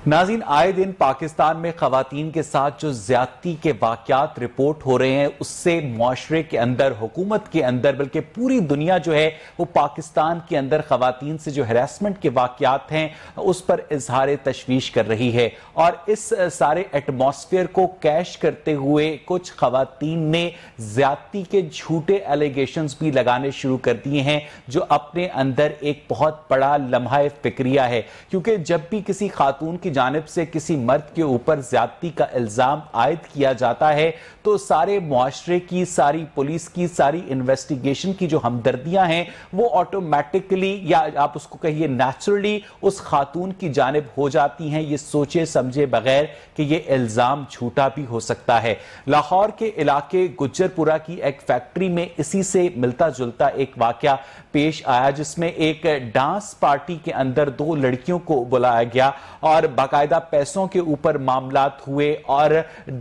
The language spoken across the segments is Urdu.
ناظرین، آئے دن پاکستان میں خواتین کے ساتھ جو زیادتی کے واقعات رپورٹ ہو رہے ہیں، اس سے معاشرے کے اندر، حکومت کے اندر، بلکہ پوری دنیا جو ہے وہ پاکستان کے اندر خواتین سے جو ہیراسمنٹ کے واقعات ہیں اس پر اظہار تشویش کر رہی ہے۔ اور اس سارے ایٹماسفیئر کو کیش کرتے ہوئے کچھ خواتین نے زیادتی کے جھوٹے ایلیگیشنز بھی لگانے شروع کر دیے ہیں، جو اپنے اندر ایک بہت بڑا لمحہ فکریہ ہے، کیونکہ جب بھی کسی خاتون کی جانب سے کسی مرد کے اوپر زیادتی کا الزام عائد کیا جاتا ہے تو سارے معاشرے کی، ساری پولیس کی، ساری انویسٹیگیشن کی جو ہمدردیاں ہیں وہ آٹومیٹکلی، یا آپ اس کو کہیے نیچرلی، اس خاتون کی جانب ہو جاتی ہیں، یہ سوچے سمجھے بغیر کہ یہ الزام جھوٹا بھی ہو سکتا ہے۔ لاہور کے علاقے گجرپورہ کی ایک فیکٹری میں اسی سے ملتا جلتا ایک واقعہ پیش آیا، جس میں ایک ڈانس پارٹی کے اندر دو لڑکیوں کو بلایا گیا اور باقاعدہ پیسوں کے اوپر معاملات ہوئے، اور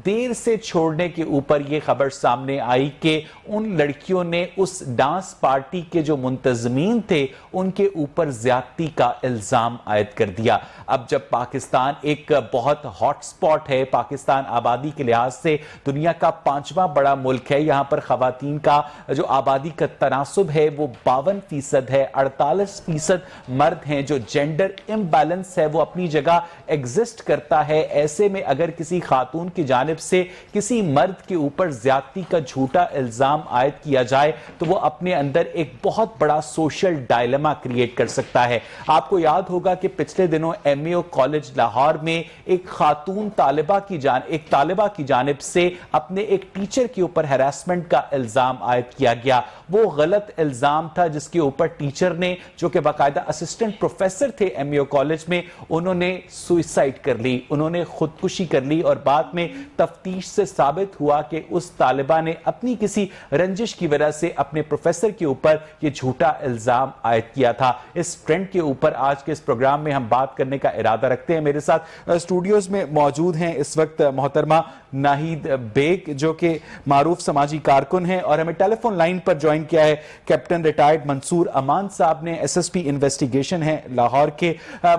دیر سے چھوڑنے کے اوپر یہ خبر سامنے آئی کہ ان لڑکیوں نے اس ڈانس پارٹی کے جو منتظمین تھے ان کے اوپر زیادتی کا الزام عائد کر دیا۔ اب جب پاکستان ایک بہت ہاٹ سپاٹ ہے، پاکستان آبادی کے لحاظ سے دنیا کا 5واں بڑا ملک ہے، یہاں پر خواتین کا جو آبادی کا تناسب ہے وہ 52% ہے، 48% مرد ہیں، جو جینڈر امبیلنس ہے وہ اپنی جگہ ایگزسٹ کرتا ہے۔ ایسے میں اگر کسی خاتون کی جانب سے کسی مرد کے اوپر زیادتی کا جھوٹا الزام عائد کیا جائے تو وہ اپنے اندر ایک بہت بڑا سوشل ڈائلما کریٹ کر سکتا ہے۔ آپ کو یاد ہوگا کہ پچھلے دنوں ایم اے او کالج لاہور میں ایک خاتون طالبہ کی جانب سے اپنے ایک ٹیچر کے اوپر ہیراسمنٹ کا الزام عائد کیا گیا۔ وہ غلط الزام تھا جس کے اوپر ٹیچر نے، جو کہ باقاعدہ اسسٹنٹ پروفیسر تھے ایم اے او کالج میں، انہوں نے سوئسائڈ کر لی، انہوں نے خودکشی کر لی، اور بعد میں تفتیش سے ثابت ہوا کہ اس طالبہ نے اپنی کسی رنجش کی وجہ سے اپنے پروفیسر کے اوپر یہ جھوٹا الزام عائد کیا تھا۔ اس ٹرینڈ کے اوپر آج کے اس پروگرام میں ہم بات کرنے کا ارادہ رکھتے ہیں۔ میرے ساتھ اسٹوڈیوز میں موجود ہیں اس وقت محترمہ ناہید بیگ، جو کہ معروف سماجی کارکن ہیں، اور ہمیں ٹیلی فون لائن پر جوائن کیا ہے کیپٹن ریٹائرڈ منصور امان صاحب نے، ایس ایس پی انویسٹیگیشن ہے لاہور کے۔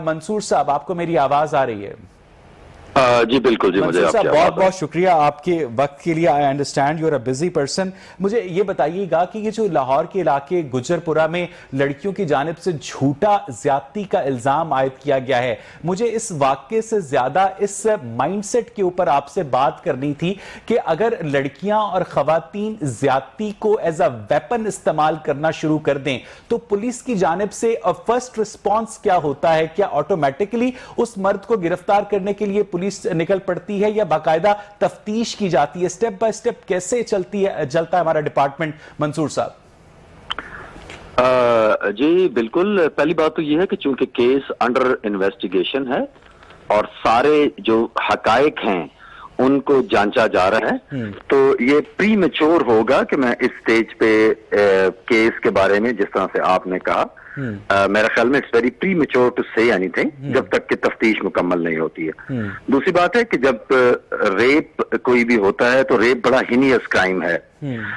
منصور صاحب، آپ کو میری آواز آ رہی ہے؟ جی بالکل، جی مجھے آپ بہت بہت شکریہ آپ کے وقت کے لیے۔ I understand you are a busy person. مجھے یہ بتائیے گا کہ یہ جو لاہور کے علاقے گجرپورہ میں لڑکیوں کی جانب سے جھوٹا زیادتی کا الزام عائد کیا گیا ہے، مجھے اس واقعے سے زیادہ اس مائنڈ سیٹ کے اوپر آپ سے بات کرنی تھی کہ اگر لڑکیاں اور خواتین زیادتی کو ایز اے ویپن استعمال کرنا شروع کر دیں تو پولیس کی جانب سے فرسٹ رسپانس کیا ہوتا ہے؟ کیا آٹومیٹکلی اس مرد کو گرفتار کرنے کے لیے پولیس نکل پڑتی ہے، یا باقاعدہ تفتیش کی جاتی ہے؟ سٹیپ بائی سٹیپ کیسے چلتا ہے ہمارا ڈپارٹمنٹ منصور صاحب؟ جی بالکل، پہلی بات تو یہ ہے کہ چونکہ کیس انڈر انویسٹیگیشن ہے اور سارے جو حقائق ہیں ان کو جانچا جا رہا ہے، تو یہ پری میچور ہوگا کہ میں اس سٹیج پہ کیس کے بارے میں، جس طرح سے آپ نے کہا، میرا خیال میں it's very premature to say anything جب تک کہ تفتیش مکمل نہیں ہوتی ہے۔ دوسری بات ہے کہ جب ریپ کوئی بھی ہوتا ہے تو ریپ بڑا ہینیس کرائم ہے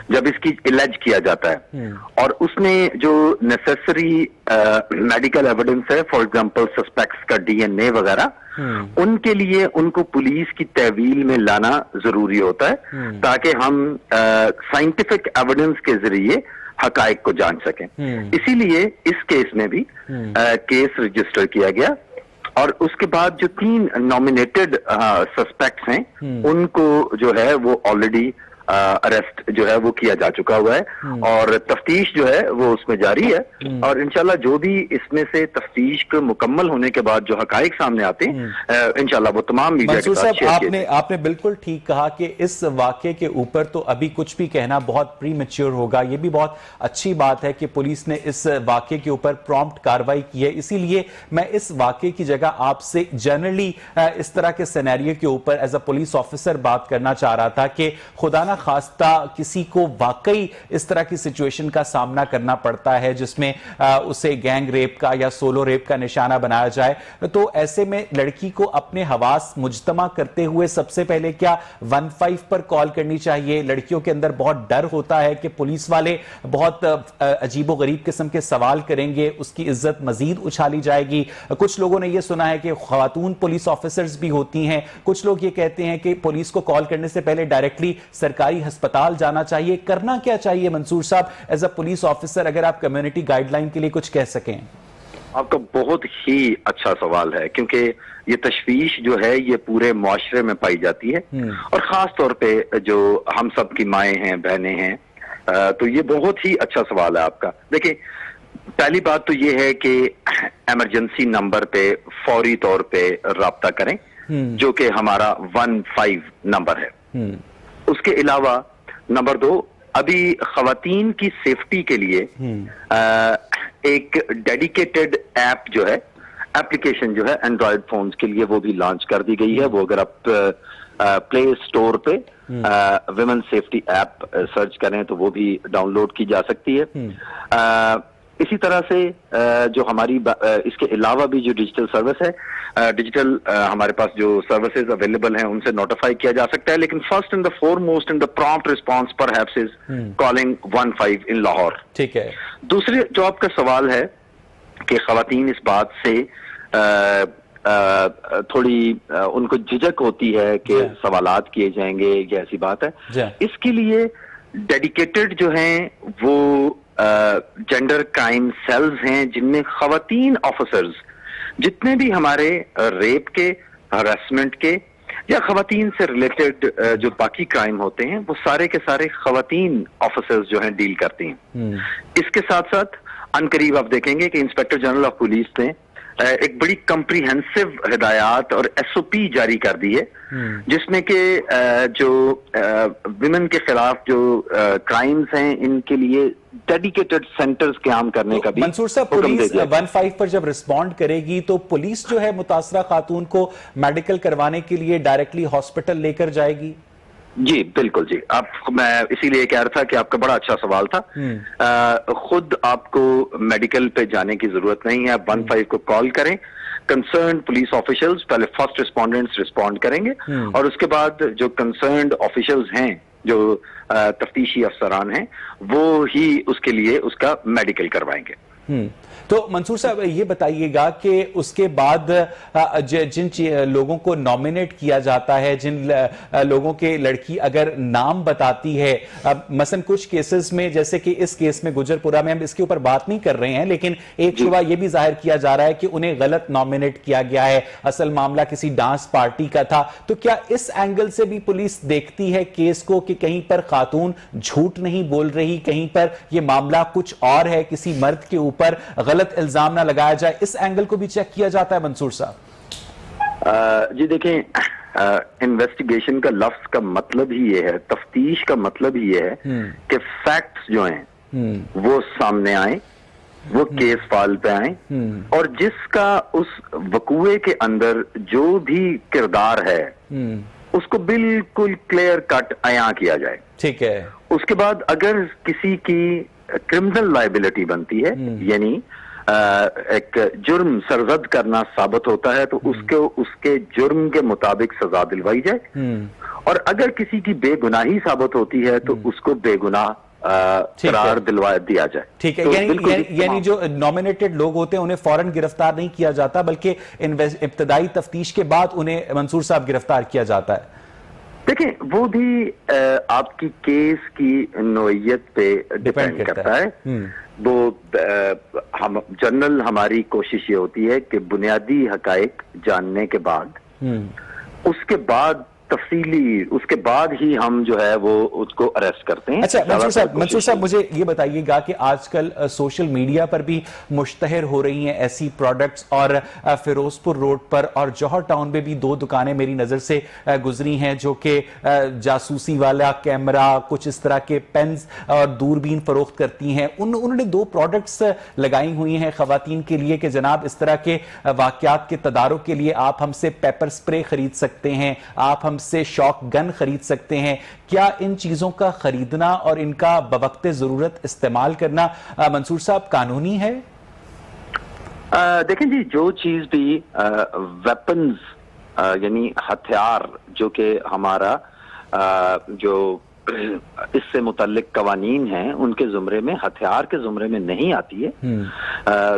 جب اس کی الج کیا جاتا ہے، اور اس میں جو نیسیسری میڈیکل ایویڈنس ہے، فار ایگزامپل سسپیکٹس کا ڈی این اے وغیرہ، ان کے لیے ان کو پولیس کی تحویل میں لانا ضروری ہوتا ہے تاکہ ہم سائنٹیفک ایویڈنس کے ذریعے حقائق کو جان سکیں۔ اسی لیے اس کیس میں بھی کیس رجسٹر کیا گیا، اور اس کے بعد جو 3 نامینیٹڈ سسپیکٹس ہیں ان کو جو ہے وہ آلریڈی اریسٹ جو ہے وہ کیا جا چکا ہوا ہے، اور تفتیش جو ہے وہ اس میں جاری ہے، اور انشاءاللہ جو بھی اس میں سے تفتیش کو مکمل ہونے کے بعد جو حقائق سامنے آتے ہیں انشاءاللہ وہ تمام میڈیا کے ساتھ شیئر کیے۔ آپ نے بالکل ٹھیک کہا کہ اس واقعے کے اوپر تو ابھی کچھ بھی کہنا بہت پری میچور ہوگا۔ یہ بھی بہت اچھی بات ہے کہ پولیس نے اس واقعے کے اوپر پرومپٹ کارروائی کی ہے، اسی لیے میں اس واقعے کی جگہ آپ سے جنرلی اس طرح کے سینیریو کے اوپر ایز اے پولیس آفیسر بات کرنا چاہ رہا تھا کہ خدا نہ خواستہ کسی کو واقعی اس طرح کی سچویشن کا سامنا کرنا پڑتا ہے جس میں اسے گینگ ریپ کا یا سولو ریپ کا نشانہ بنایا جائے، تو ایسے میں لڑکی کو اپنے حواس مجتمع کرتے ہوئے سب سے پہلے کیا 15 پر کال کرنی چاہیے؟ لڑکیوں کے اندر بہت ڈر ہوتا ہے کہ پولیس والے بہت عجیب و غریب قسم کے سوال کریں گے، اس کی عزت مزید اچھالی جائے گی۔ کچھ لوگوں نے یہ سنا ہے کہ خواتون پولیس آفیسرز بھی ہوتی ہیں، کچھ لوگ یہ کہتے ہیں کہ پولیس کو کال کرنے سے پہلے ڈائریکٹلی سرکاری ہسپتال جانا چاہیے۔ کرنا کیا چاہیے منصور صاحب ایز اے پولیس آفیسر، اگر آپ کمیونٹی گائیڈ لائن کے لیے کچھ کہہ سکیں؟ آپ کا بہت ہی اچھا سوال ہے، کیونکہ یہ تشویش جو ہے یہ پورے معاشرے میں پائی جاتی ہے، اور خاص طور پہ جو ہم سب کی مائیں ہیں، بہنیں ہیں، تو یہ بہت ہی اچھا سوال ہے آپ کا۔ دیکھیں، پہلی بات تو یہ ہے کہ ایمرجنسی نمبر پہ فوری طور پہ رابطہ کریں، جو کہ ہمارا 15 نمبر ہے۔ اس کے علاوہ نمبر 2، ابھی خواتین کی سیفٹی کے لیے ایک ڈیڈیکیٹڈ ایپ جو ہے، اپلیکیشن جو ہے اینڈرائڈ فونز کے لیے، وہ بھی لانچ کر دی گئی ہے۔ وہ اگر آپ پلے اسٹور پہ ویمن سیفٹی ایپ سرچ کریں تو وہ بھی ڈاؤن لوڈ کی جا سکتی ہے۔ اسی طرح سے جو ہماری اس کے علاوہ بھی جو ڈیجیٹل سروس ہے، ڈیجیٹل ہمارے پاس جو سروسز اویلیبل ہیں ان سے نوٹیفائی کیا جا سکتا ہے، لیکن first and the foremost and the prompt response perhaps is calling 15 in Lahore. ٹھیک ہے۔ دوسرے جو آپ کا سوال ہے کہ خواتین اس بات سے تھوڑی ان کو جھجک ہوتی ہے کہ سوالات کیے جائیں گے، یہ ایسی بات ہے، اس کے لیے ڈیڈیکیٹڈ جو ہیں وہ جینڈر کرائم سیلز ہیں، جن میں خواتین آفیسرز جتنے بھی ہمارے ریپ کے، ہراسمنٹ کے یا خواتین سے ریلیٹڈ جو باقی کرائم ہوتے ہیں، وہ سارے کے سارے خواتین آفیسرز جو ہیں ڈیل کرتی ہیں۔ اس کے ساتھ ساتھ عنقریب آپ دیکھیں گے کہ انسپیکٹر جنرل آف پولیس نے ایک بڑی کمپریہنسو ہدایات اور ایس او پی جاری کر دی ہے، جس میں کہ جو ویمن کے خلاف جو کرائمز ہیں ان کے لیے ڈیڈیکیٹڈ سینٹرز قیام کرنے کا بھی منصور صاحب، پولیس 15 پر جب رسپونڈ کرے گی تو پولیس جو ہے متاثرہ خاتون کو میڈیکل کروانے کے لیے ڈائریکٹلی ہاسپٹل لے کر جائے گی؟ جی بالکل، جی میں اسی لیے کہہ رہا تھا کہ آپ کا بڑا اچھا سوال تھا۔ خود آپ کو میڈیکل پہ جانے کی ضرورت نہیں ہے، آپ 15 کو کال کریں، کنسرنڈ پولیس آفیشلز پہلے فرسٹ رسپونڈنٹس رسپونڈ کریں گے، اور اس کے بعد جو کنسرنڈ آفیشلز ہیں، جو تفتیشی افسران ہیں، وہ ہی اس کے لیے اس کا میڈیکل کروائیں گے۔ تو منصور صاحب یہ بتائیے گا کہ اس کے بعد جن لوگوں کو نامینیٹ کیا جاتا ہے، جن لوگوں کے لڑکی اگر نام بتاتی ہے، مثلا کچھ کیسز میں، جیسے کہ اس کیس میں گجر پورہ میں، ہم اس کے اوپر بات نہیں کر رہے ہیں، لیکن ایک شبہ یہ بھی ظاہر کیا جا رہا ہے کہ انہیں غلط نامینیٹ کیا گیا ہے، اصل معاملہ کسی ڈانس پارٹی کا تھا۔ تو کیا اس اینگل سے بھی پولیس دیکھتی ہے کیس کو کہ کہیں پر خاتون جھوٹ نہیں بول رہی، کہیں پر یہ معاملہ کچھ اور ہے، کسی مرد کے اوپر غلط الزام نہ لگایا جائے؟ اس اینگل کو بھی چیک کیا جاتا ہے منصور صاحب؟ جی دیکھیں، انویسٹیگیشن کا لفظ کا مطلب ہی یہ ہے، تفتیش کا مطلب ہی یہ ہے کہ فیکٹس جو ہیں وہ سامنے آئیں، وہ کیس فائل پہ آئیں، اور جس کا اس وقوعے کے اندر جو بھی کردار ہے اس کو بالکل کلیئر کٹ عیاں کیا جائے۔ ٹھیک ہے۔ اس کے بعد اگر کسی کی کرمنل لائبلٹی بنتی ہے، یعنی ایک جرم سرزد کرنا ثابت ہوتا ہے، تو اس کے جرم کے مطابق سزا دلوائی جائے، اور اگر کسی کی بے گناہی ثابت ہوتی ہے تو اس کو بے گناہ قرار دلوا دیا جائے۔ ٹھیک ہے، یعنی جو نامینیٹڈ لوگ ہوتے ہیں انہیں فوراً گرفتار نہیں کیا جاتا، بلکہ ابتدائی تفتیش کے بعد انہیں منصور صاحب گرفتار کیا جاتا ہے۔ دیکھیں، وہ بھی آپ کی کیس کی نوعیت پہ ڈیپینڈ کرتا ہے۔ وہ جنرل ہماری کوشش یہ ہوتی ہے کہ بنیادی حقائق جاننے کے بعد، اس کے بعد تفصیلی، اس کے بعد ہی ہم جو ہے وہ اس کو اریسٹ کرتے ہیں۔ اچھا منصور صاحب مجھے یہ بتائیے گا کہ آج کل سوشل میڈیا پر بھی مشتہر ہو رہی ہیں ایسی پروڈکٹس، اور فیروز پور روڈ پر اور جوہر ٹاؤن میں بھی 2 دکانیں میری نظر سے گزری ہیں جو کہ جاسوسی والا کیمرہ، کچھ اس طرح کے پینز اور دوربین فروخت کرتی ہیں۔ انہوں نے 2 پروڈکٹس لگائی ہوئی ہیں خواتین کے لیے کہ جناب اس طرح کے واقعات کے تدارک کے لیے آپ ہم سے پیپر سپرے خرید سکتے ہیں، آپ ہم رقم سے شاک گن خرید سکتے ہیں. کیا ان چیزوں کا خریدنا اور ان کا بوقت ضرورت استعمال کرنا منصور صاحب قانونی ہے؟ دیکھیں جی، جو چیز بھی ویپنز یعنی ہتھیار جو کہ ہمارا جو اس سے متعلق قوانین ہیں ان کے زمرے میں، ہتھیار کے زمرے میں نہیں آتی ہے،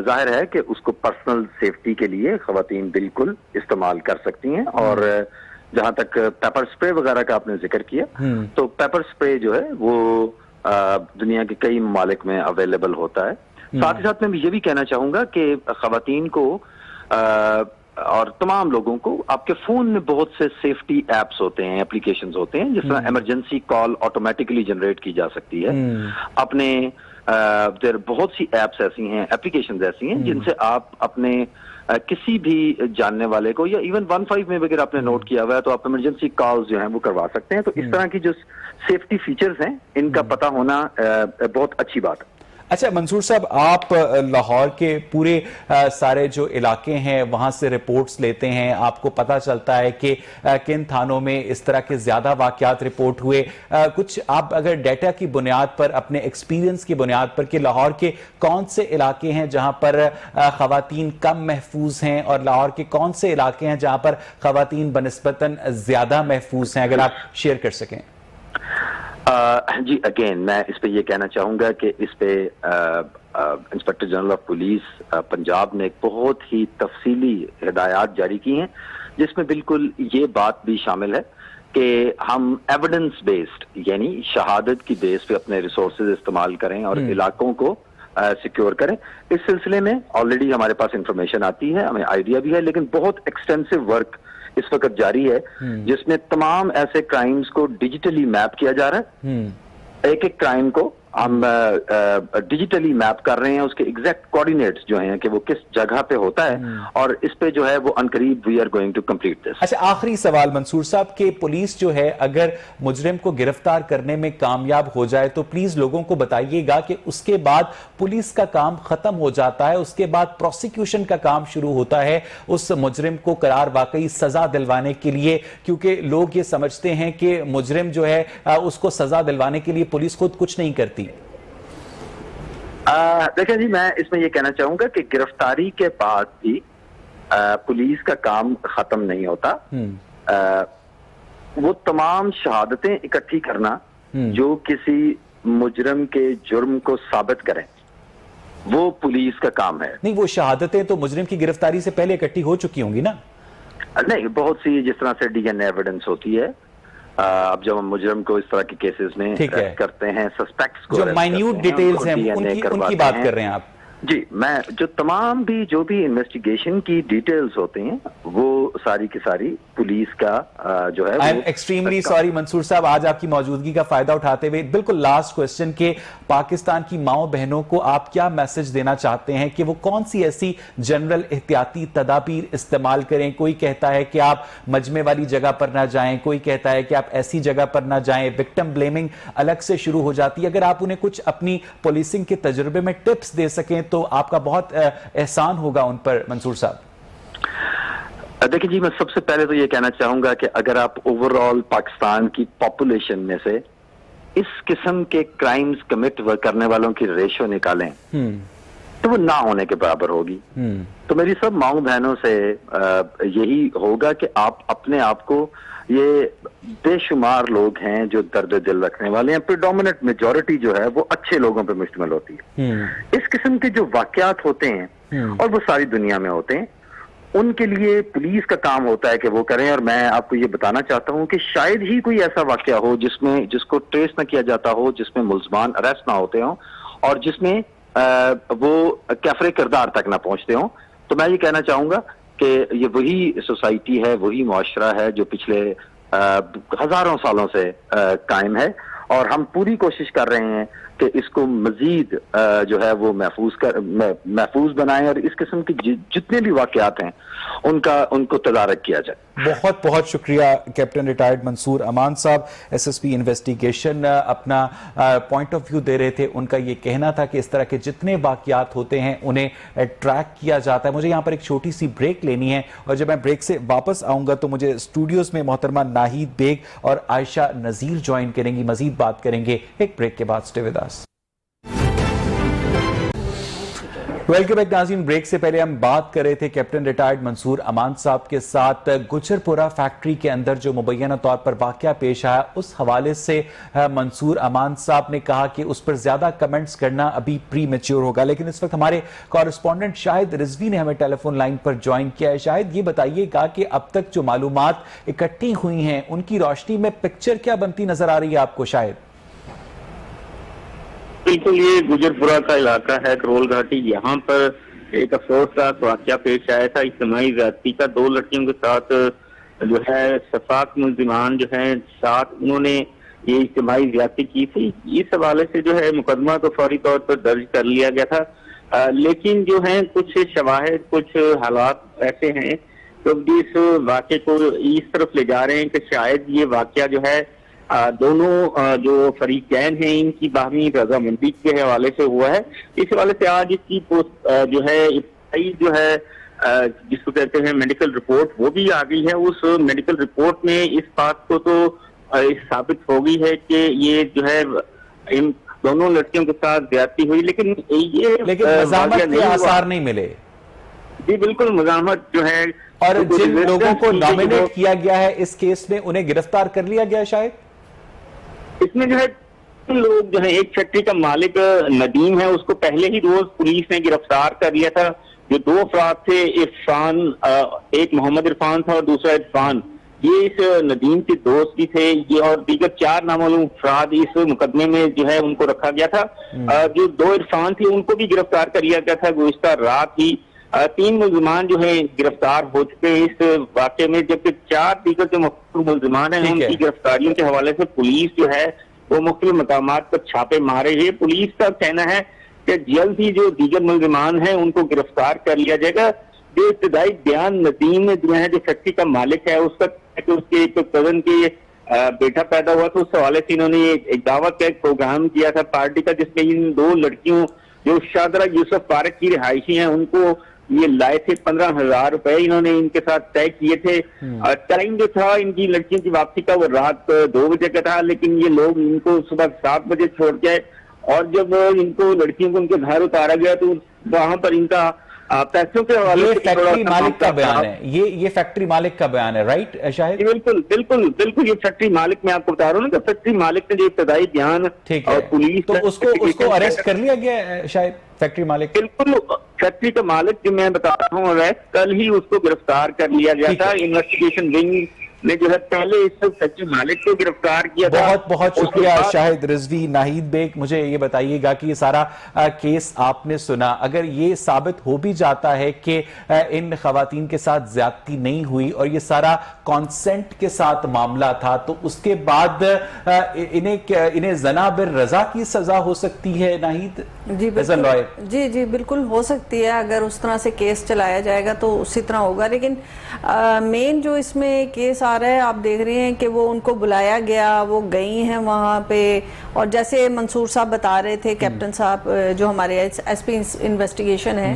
ظاہر ہے کہ اس کو پرسنل سیفٹی کے لیے خواتین بالکل استعمال کر سکتی ہیں. اور جہاں تک پیپر سپرے وغیرہ کا آپ نے ذکر کیا، تو پیپر سپرے جو ہے وہ دنیا کے کئی ممالک میں اویلیبل ہوتا ہے. ساتھ ہی ساتھ میں یہ بھی کہنا چاہوں گا کہ خواتین کو اور تمام لوگوں کو آپ کے فون میں بہت سے سیفٹی ایپس ہوتے ہیں، اپلیکیشنز ہوتے ہیں، جس طرح ایمرجنسی کال آٹومیٹکلی جنریٹ کی جا سکتی ہے. اپنے بہت سی ایپس ایسی ہیں، اپلیکیشنز ایسی ہیں جن سے آپ اپنے کسی بھی جاننے والے کو، یا ایون 15 میں اگر آپ نے نوٹ کیا ہوا ہے تو آپ ایمرجنسی کالز جو ہیں وہ کروا سکتے ہیں. تو اس طرح کی جو سیفٹی فیچرز ہیں ان کا پتہ ہونا بہت اچھی بات ہے. اچھا منصور صاحب، آپ لاہور کے پورے سارے جو علاقے ہیں وہاں سے رپورٹس لیتے ہیں، آپ کو پتہ چلتا ہے کہ کن تھانوں میں اس طرح کے زیادہ واقعات رپورٹ ہوئے. کچھ آپ اگر ڈیٹا کی بنیاد پر، اپنے ایکسپیرینس کی بنیاد پر، کہ لاہور کے کون سے علاقے ہیں جہاں پر خواتین کم محفوظ ہیں اور لاہور کے کون سے علاقے ہیں جہاں پر خواتین بنسبتاً زیادہ محفوظ ہیں، اگر آپ شیئر کر سکیں. جی اگین میں اس پہ یہ کہنا چاہوں گا کہ اس پہ inspector general of police Punjab نے ایک بہت ہی تفصیلی ہدایات جاری کی ہیں، جس میں بالکل یہ بات بھی شامل ہے کہ ہم ایویڈنس بیسڈ یعنی شہادت کی بیس پہ اپنے ریسورسز استعمال کریں اور علاقوں کو سیکیور کریں. اس سلسلے میں آلریڈی ہمارے پاس انفارمیشن آتی ہے، ہمیں آئیڈیا بھی ہے، لیکن بہت ایکسٹینسو ورک اس وقت جاری ہے جس میں تمام ایسے کرائمز کو ڈیجیٹلی میپ کیا جا رہا ہے. ایک ایک کرائم کو ہم ڈیجیٹلی میپ کر رہے ہیں، اس کے ایگزیکٹ کوآرڈینیٹس جو ہیں کہ وہ کس جگہ پہ ہوتا ہے، اور اس پہ جو ہے وہ عنقریب we are going to complete this. اچھا آخری سوال منصور صاحب، کہ پولیس جو ہے اگر مجرم کو گرفتار کرنے میں کامیاب ہو جائے تو پلیز لوگوں کو بتائیے گا کہ اس کے بعد پولیس کا کام ختم ہو جاتا ہے، اس کے بعد پروسیکیوشن کا کام شروع ہوتا ہے اس مجرم کو قرار واقعی سزا دلوانے کے لیے، کیونکہ لوگ یہ سمجھتے ہیں کہ مجرم جو ہے اس کو سزا دلوانے کے لیے پولیس خود کچھ نہیں کرتی. دیکھیں جی، میں اس میں یہ کہنا چاہوں گا کہ گرفتاری کے بعد بھی پولیس کا کام ختم نہیں ہوتا. وہ تمام شہادتیں اکٹھی کرنا جو کسی مجرم کے جرم کو ثابت کریں، وہ پولیس کا کام ہے. نہیں، وہ شہادتیں تو مجرم کی گرفتاری سے پہلے اکٹھی ہو چکی ہوں گی نا؟ نہیں، بہت سی جس طرح سے ڈی این اے ایویڈنس ہوتی ہے. اب جب ہم مجرم کو اس طرح کے کیسز میں کرتے ہیں، سسپیکٹس کو جو مائنیوٹ ڈیٹیلز ہیں ان کی بات کر رہے ہیں آپ؟ جی، میں جو تمام بھی جو بھی انویسٹیگیشن کی ڈیٹیلز ہوتے ہیں وہ ساری کی ساری پولیس کا جو ہے. آئی ایم ایکسٹریملی سوری منصور صاحب، آج آپ کی موجودگی کا فائدہ اٹھاتے ہوئے بالکل لاسٹ کوسچن کہ پاکستان کی ماؤں بہنوں کو آپ کیا میسج دینا چاہتے ہیں کہ وہ کون سی ایسی جنرل احتیاطی تدابیر استعمال کریں؟ کوئی کہتا ہے کہ آپ مجمع والی جگہ پر نہ جائیں، کوئی کہتا ہے کہ آپ ایسی جگہ پر نہ جائیں، وکٹم بلیمنگ الگ سے شروع ہو جاتی ہے. اگر آپ انہیں کچھ اپنی پولیسنگ کے تجربے میں ٹپس دے سکیں تو آپ کا بہت احسان ہوگا ان پر منصور صاحب. دیکھیں جی، میں سب سے پہلے تو یہ کہنا چاہوں گا کہ اگر آپ اوور آل پاکستان کی پاپولیشن میں سے اس قسم کے کرائمز کمٹ کرنے والوں کی ریشو نکالیں تو وہ نہ ہونے کے برابر ہوگی. تو میری سب ماؤں بہنوں سے یہی ہوگا کہ آپ اپنے آپ کو، یہ بے شمار لوگ ہیں جو درد دل رکھنے والے ہیں، پریڈومیننٹ میجورٹی جو ہے وہ اچھے لوگوں پہ مشتمل ہوتی ہے. اس قسم کے جو واقعات ہوتے ہیں اور وہ ساری دنیا میں ہوتے ہیں، ان کے لیے پولیس کا کام ہوتا ہے کہ وہ کریں. اور میں آپ کو یہ بتانا چاہتا ہوں کہ شاید ہی کوئی ایسا واقعہ ہو جس کو ٹریس نہ کیا جاتا ہو، جس میں ملزمان اریسٹ نہ ہوتے ہوں اور جس میں وہ کیفر کردار تک نہ پہنچتے ہوں. تو میں یہ کہنا چاہوں گا کہ یہ وہی سوسائٹی ہے، وہی معاشرہ ہے جو پچھلے ہزاروں سالوں سے قائم ہے، اور ہم پوری کوشش کر رہے ہیں کہ اس کو مزید جو ہے وہ محفوظ بنائیں، اور اس قسم کے جتنے بھی واقعات ہیں ان کو تدارک کیا جائے. بہت بہت شکریہ کیپٹن ریٹائرڈ منصور امان صاحب. ایس ایس پی انویسٹیگیشن اپنا پوائنٹ آف ویو دے رہے تھے. ان کا یہ کہنا تھا کہ اس طرح کے جتنے واقعات ہوتے ہیں انہیں ٹریک کیا جاتا ہے. مجھے یہاں پر ایک چھوٹی سی بریک لینی ہے اور جب میں بریک سے واپس آؤں گا تو مجھے اسٹوڈیوز میں محترمہ ناہید بیگ اور عائشہ نذیر جوائن کریں گی, مزید بات کریں گے ایک بریک کے بعد. Stay with us. Welcome back ناظرین. بریک سے پہلے ہم بات کر رہے تھے کیپٹن ریٹائرڈ منصور امان صاحب کے ساتھ گجرپورہ فیکٹری کے اندر جو مبینہ طور پر واقعہ پیش آیا اس حوالے سے. منصور امان صاحب نے کہا کہ اس پر زیادہ کمنٹس کرنا ابھی پری میچور ہوگا, لیکن اس وقت ہمارے کورسپونڈنٹ شاہد رضوی نے ہمیں ٹیلی فون لائن پر جوائن کیا ہے. شاہد, یہ بتائیے گا کہ اب تک جو معلومات اکٹھی ہوئی ہیں ان کی روشنی میں پکچر کیا بنتی نظر آ رہی ہے آپ کو؟ شاہد بالکل, یہ گجرپورہ کا علاقہ ہے, کرول گھاٹی. یہاں پر ایک افسوسناک واقعہ پیش آیا تھا اجتماعی زیادتی کا. 2 لڑکیوں کے ساتھ جو ہے شفاق ملزمان جو ہیں ساتھ انہوں نے یہ اجتماعی زیادتی کی تھی. اس حوالے سے جو ہے مقدمہ تو فوری طور پر درج کر لیا گیا تھا, لیکن جو ہیں کچھ شواہد, کچھ حالات ایسے ہیں جو اس واقعے کو اس طرف لے جا رہے ہیں کہ شاید یہ واقعہ جو ہے دونوں جو فریقین ہیں ان کی باہمی رضامندی کے حوالے سے ہوا ہے. اس حوالے سے آج اس کی جو ہے ابتدائی جو ہے جس کو کہتے ہیں میڈیکل رپورٹ وہ بھی آ گئی ہے. اس میڈیکل رپورٹ میں اس بات کو تو ثابت ہو گئی ہے کہ یہ جو ہے ان دونوں لڑکیوں کے ساتھ زیادتی ہوئی, لیکن مزاحمت کے آثار نہیں ملے. جی بالکل, مزاحمت جو ہے. اور جن لوگوں کو نامینیٹ کیا گیا ہے اس کیس میں انہیں گرفتار کر لیا گیا شاید. اس میں جو ہے لوگ جو ہے, ایک فیکٹری کا مالک ندیم ہے, اس کو پہلے ہی روز پولیس نے گرفتار کر لیا تھا. جو 2 افراد تھے, عرفان, ایک محمد عرفان تھا اور دوسرا عرفان, یہ اس ندیم کے دوست بھی تھے. یہ اور دیگر 4 نامعلوم افراد اس مقدمے میں جو ہے ان کو رکھا گیا تھا. جو 2 عرفان تھے ان کو بھی گرفتار کر لیا گیا تھا گزشتہ رات ہی. 3 ملزمان جو ہیں گرفتار ہو چکے ہیں اس واقعے میں, جبکہ 4 دیگر جو مختلف ملزمان ہیں ان کی گرفتاریوں کے حوالے سے پولیس جو ہے وہ مختلف مقامات پر چھاپے مارے ہیں. پولیس کا کہنا ہے کہ جلد ہی جو دیگر ملزمان ہیں ان کو گرفتار کر لیا جائے گا. جو ابتدائی بیان ندیم نے دیا ہے, جو فیکٹری کا مالک ہے, اس کا کہ اس کے ایک کزن کے بیٹا پیدا ہوا تھا, اس حوالے سے انہوں نے ایک دعوت کا ایک پروگرام کیا تھا پارٹی کا, جس میں ان 2 لڑکیوں جو شادرہ یوسف فارق کی رہائشی ہیں ان کو یہ لائے تھے. 15,000 روپے انہوں نے ان کے ساتھ طے کیے تھے. ٹائم جو تھا ان کی لڑکیوں کی واپسی کا وہ رات 2 بجے کا تھا, لیکن یہ لوگ ان کو صبح 7 بجے چھوڑ کے, اور جب ان کو لڑکیوں کو ان کے گھر اتارا گیا تو وہاں پر ان کا پیسوں کے حوالے سے فیکٹری مالک کا بیان ہے. یہ فیکٹری مالک کا بیان ہے, رائٹ شاہد؟ بالکل بالکل بالکل, یہ فیکٹری مالک میں آپ کو بتا رہا ہوں نا کہ فیکٹری مالک نے جو ابتدائی بیان اور پولیس تو اس کو اریسٹ کر لیا گیا ہے شاید فیکٹری مالک. بالکل, فیکٹری کا مالک جو میں بتا رہا ہوں اریسٹ, کل ہی اس کو گرفتار کر لیا گیا تھا. انویسٹیگیشن ونگ نے جو ہے پہلے اس فیکٹری مالک کو گرفتار کیا تھا. بہت بہت شکریہ شاہد رضوی. ناہید بیگ, مجھے یہ بتائیے گا کہ یہ سارا کیس آپ نے سنا, اگر یہ ثابت ہو بھی جاتا ہے کہ ان خواتین کے ساتھ زیادتی نہیں ہوئی اور یہ سارا کانسنٹ کے ساتھ معاملہ تھا, تو اس کے بعد انہیں زنا بالرضا کی سزا ہو سکتی ہے ناہید؟ جی بالکل ہو سکتی ہے. اگر اس طرح سے کیس چلایا جائے گا تو اسی طرح ہوگا, لیکن مین جو اس میں کیس آ رہا ہے, آپ دیکھ رہے ہیں کہ وہ ان کو بلایا گیا, وہ گئی ہیں وہاں پہ, اور جیسے منصور صاحب بتا رہے تھے, کیپٹن صاحب جو ہمارے ایس پی انویسٹیگیشن ہے,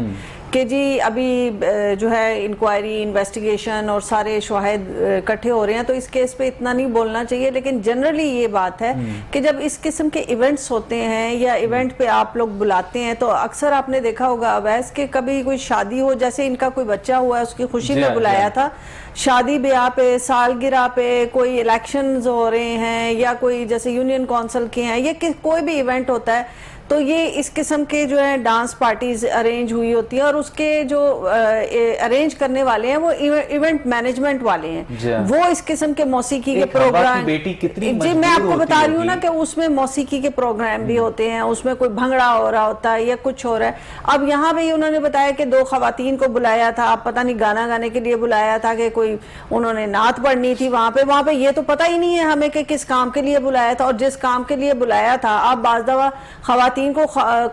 کہ جی ابھی جو ہے انکوائری, انویسٹیگیشن اور سارے شواہد اکٹھے ہو رہے ہیں, تو اس کیس پہ اتنا نہیں بولنا چاہیے. لیکن جنرلی یہ بات ہے کہ جب اس قسم کے ایونٹس ہوتے ہیں یا ایونٹ پہ آپ لوگ بلاتے ہیں, تو اکثر آپ نے دیکھا ہوگا اویس کہ کبھی کوئی شادی ہو, جیسے ان کا کوئی بچہ ہوا ہے اس کی خوشی میں بلایا تھا, شادی بیاہ پہ, سالگرہ پہ, کوئی الیکشنز ہو رہے ہیں یا کوئی جیسے یونین کونسل کے ہیں, یہ کوئی بھی ایونٹ ہوتا ہے, تو یہ اس قسم کے جو ہے ڈانس پارٹیز ارینج ہوئی ہوتی ہیں, اور اس کے جو ارینج کرنے والے ہیں وہ ایونٹ مینجمنٹ والے ہیں, وہ اس قسم کے موسیقی کے پروگرام. جی میں آپ کو بتا رہی ہوں نا کہ اس میں موسیقی کے پروگرام بھی ہوتے ہیں, اس میں کوئی بھنگڑا ہو رہا ہوتا ہے یا کچھ ہو رہا ہے. اب یہاں پہ انہوں نے بتایا کہ 2 خواتین کو بلایا تھا, اب پتہ نہیں گانا گانے کے لیے بلایا تھا کہ کوئی انہوں نے نعت پڑھنی تھی وہاں پہ یہ تو پتہ ہی نہیں ہے ہمیں کہ کس کام کے لیے بلایا تھا, اور جس کام کے لیے بلایا تھا, آپ بعض دفعہ خواتین خواتین کو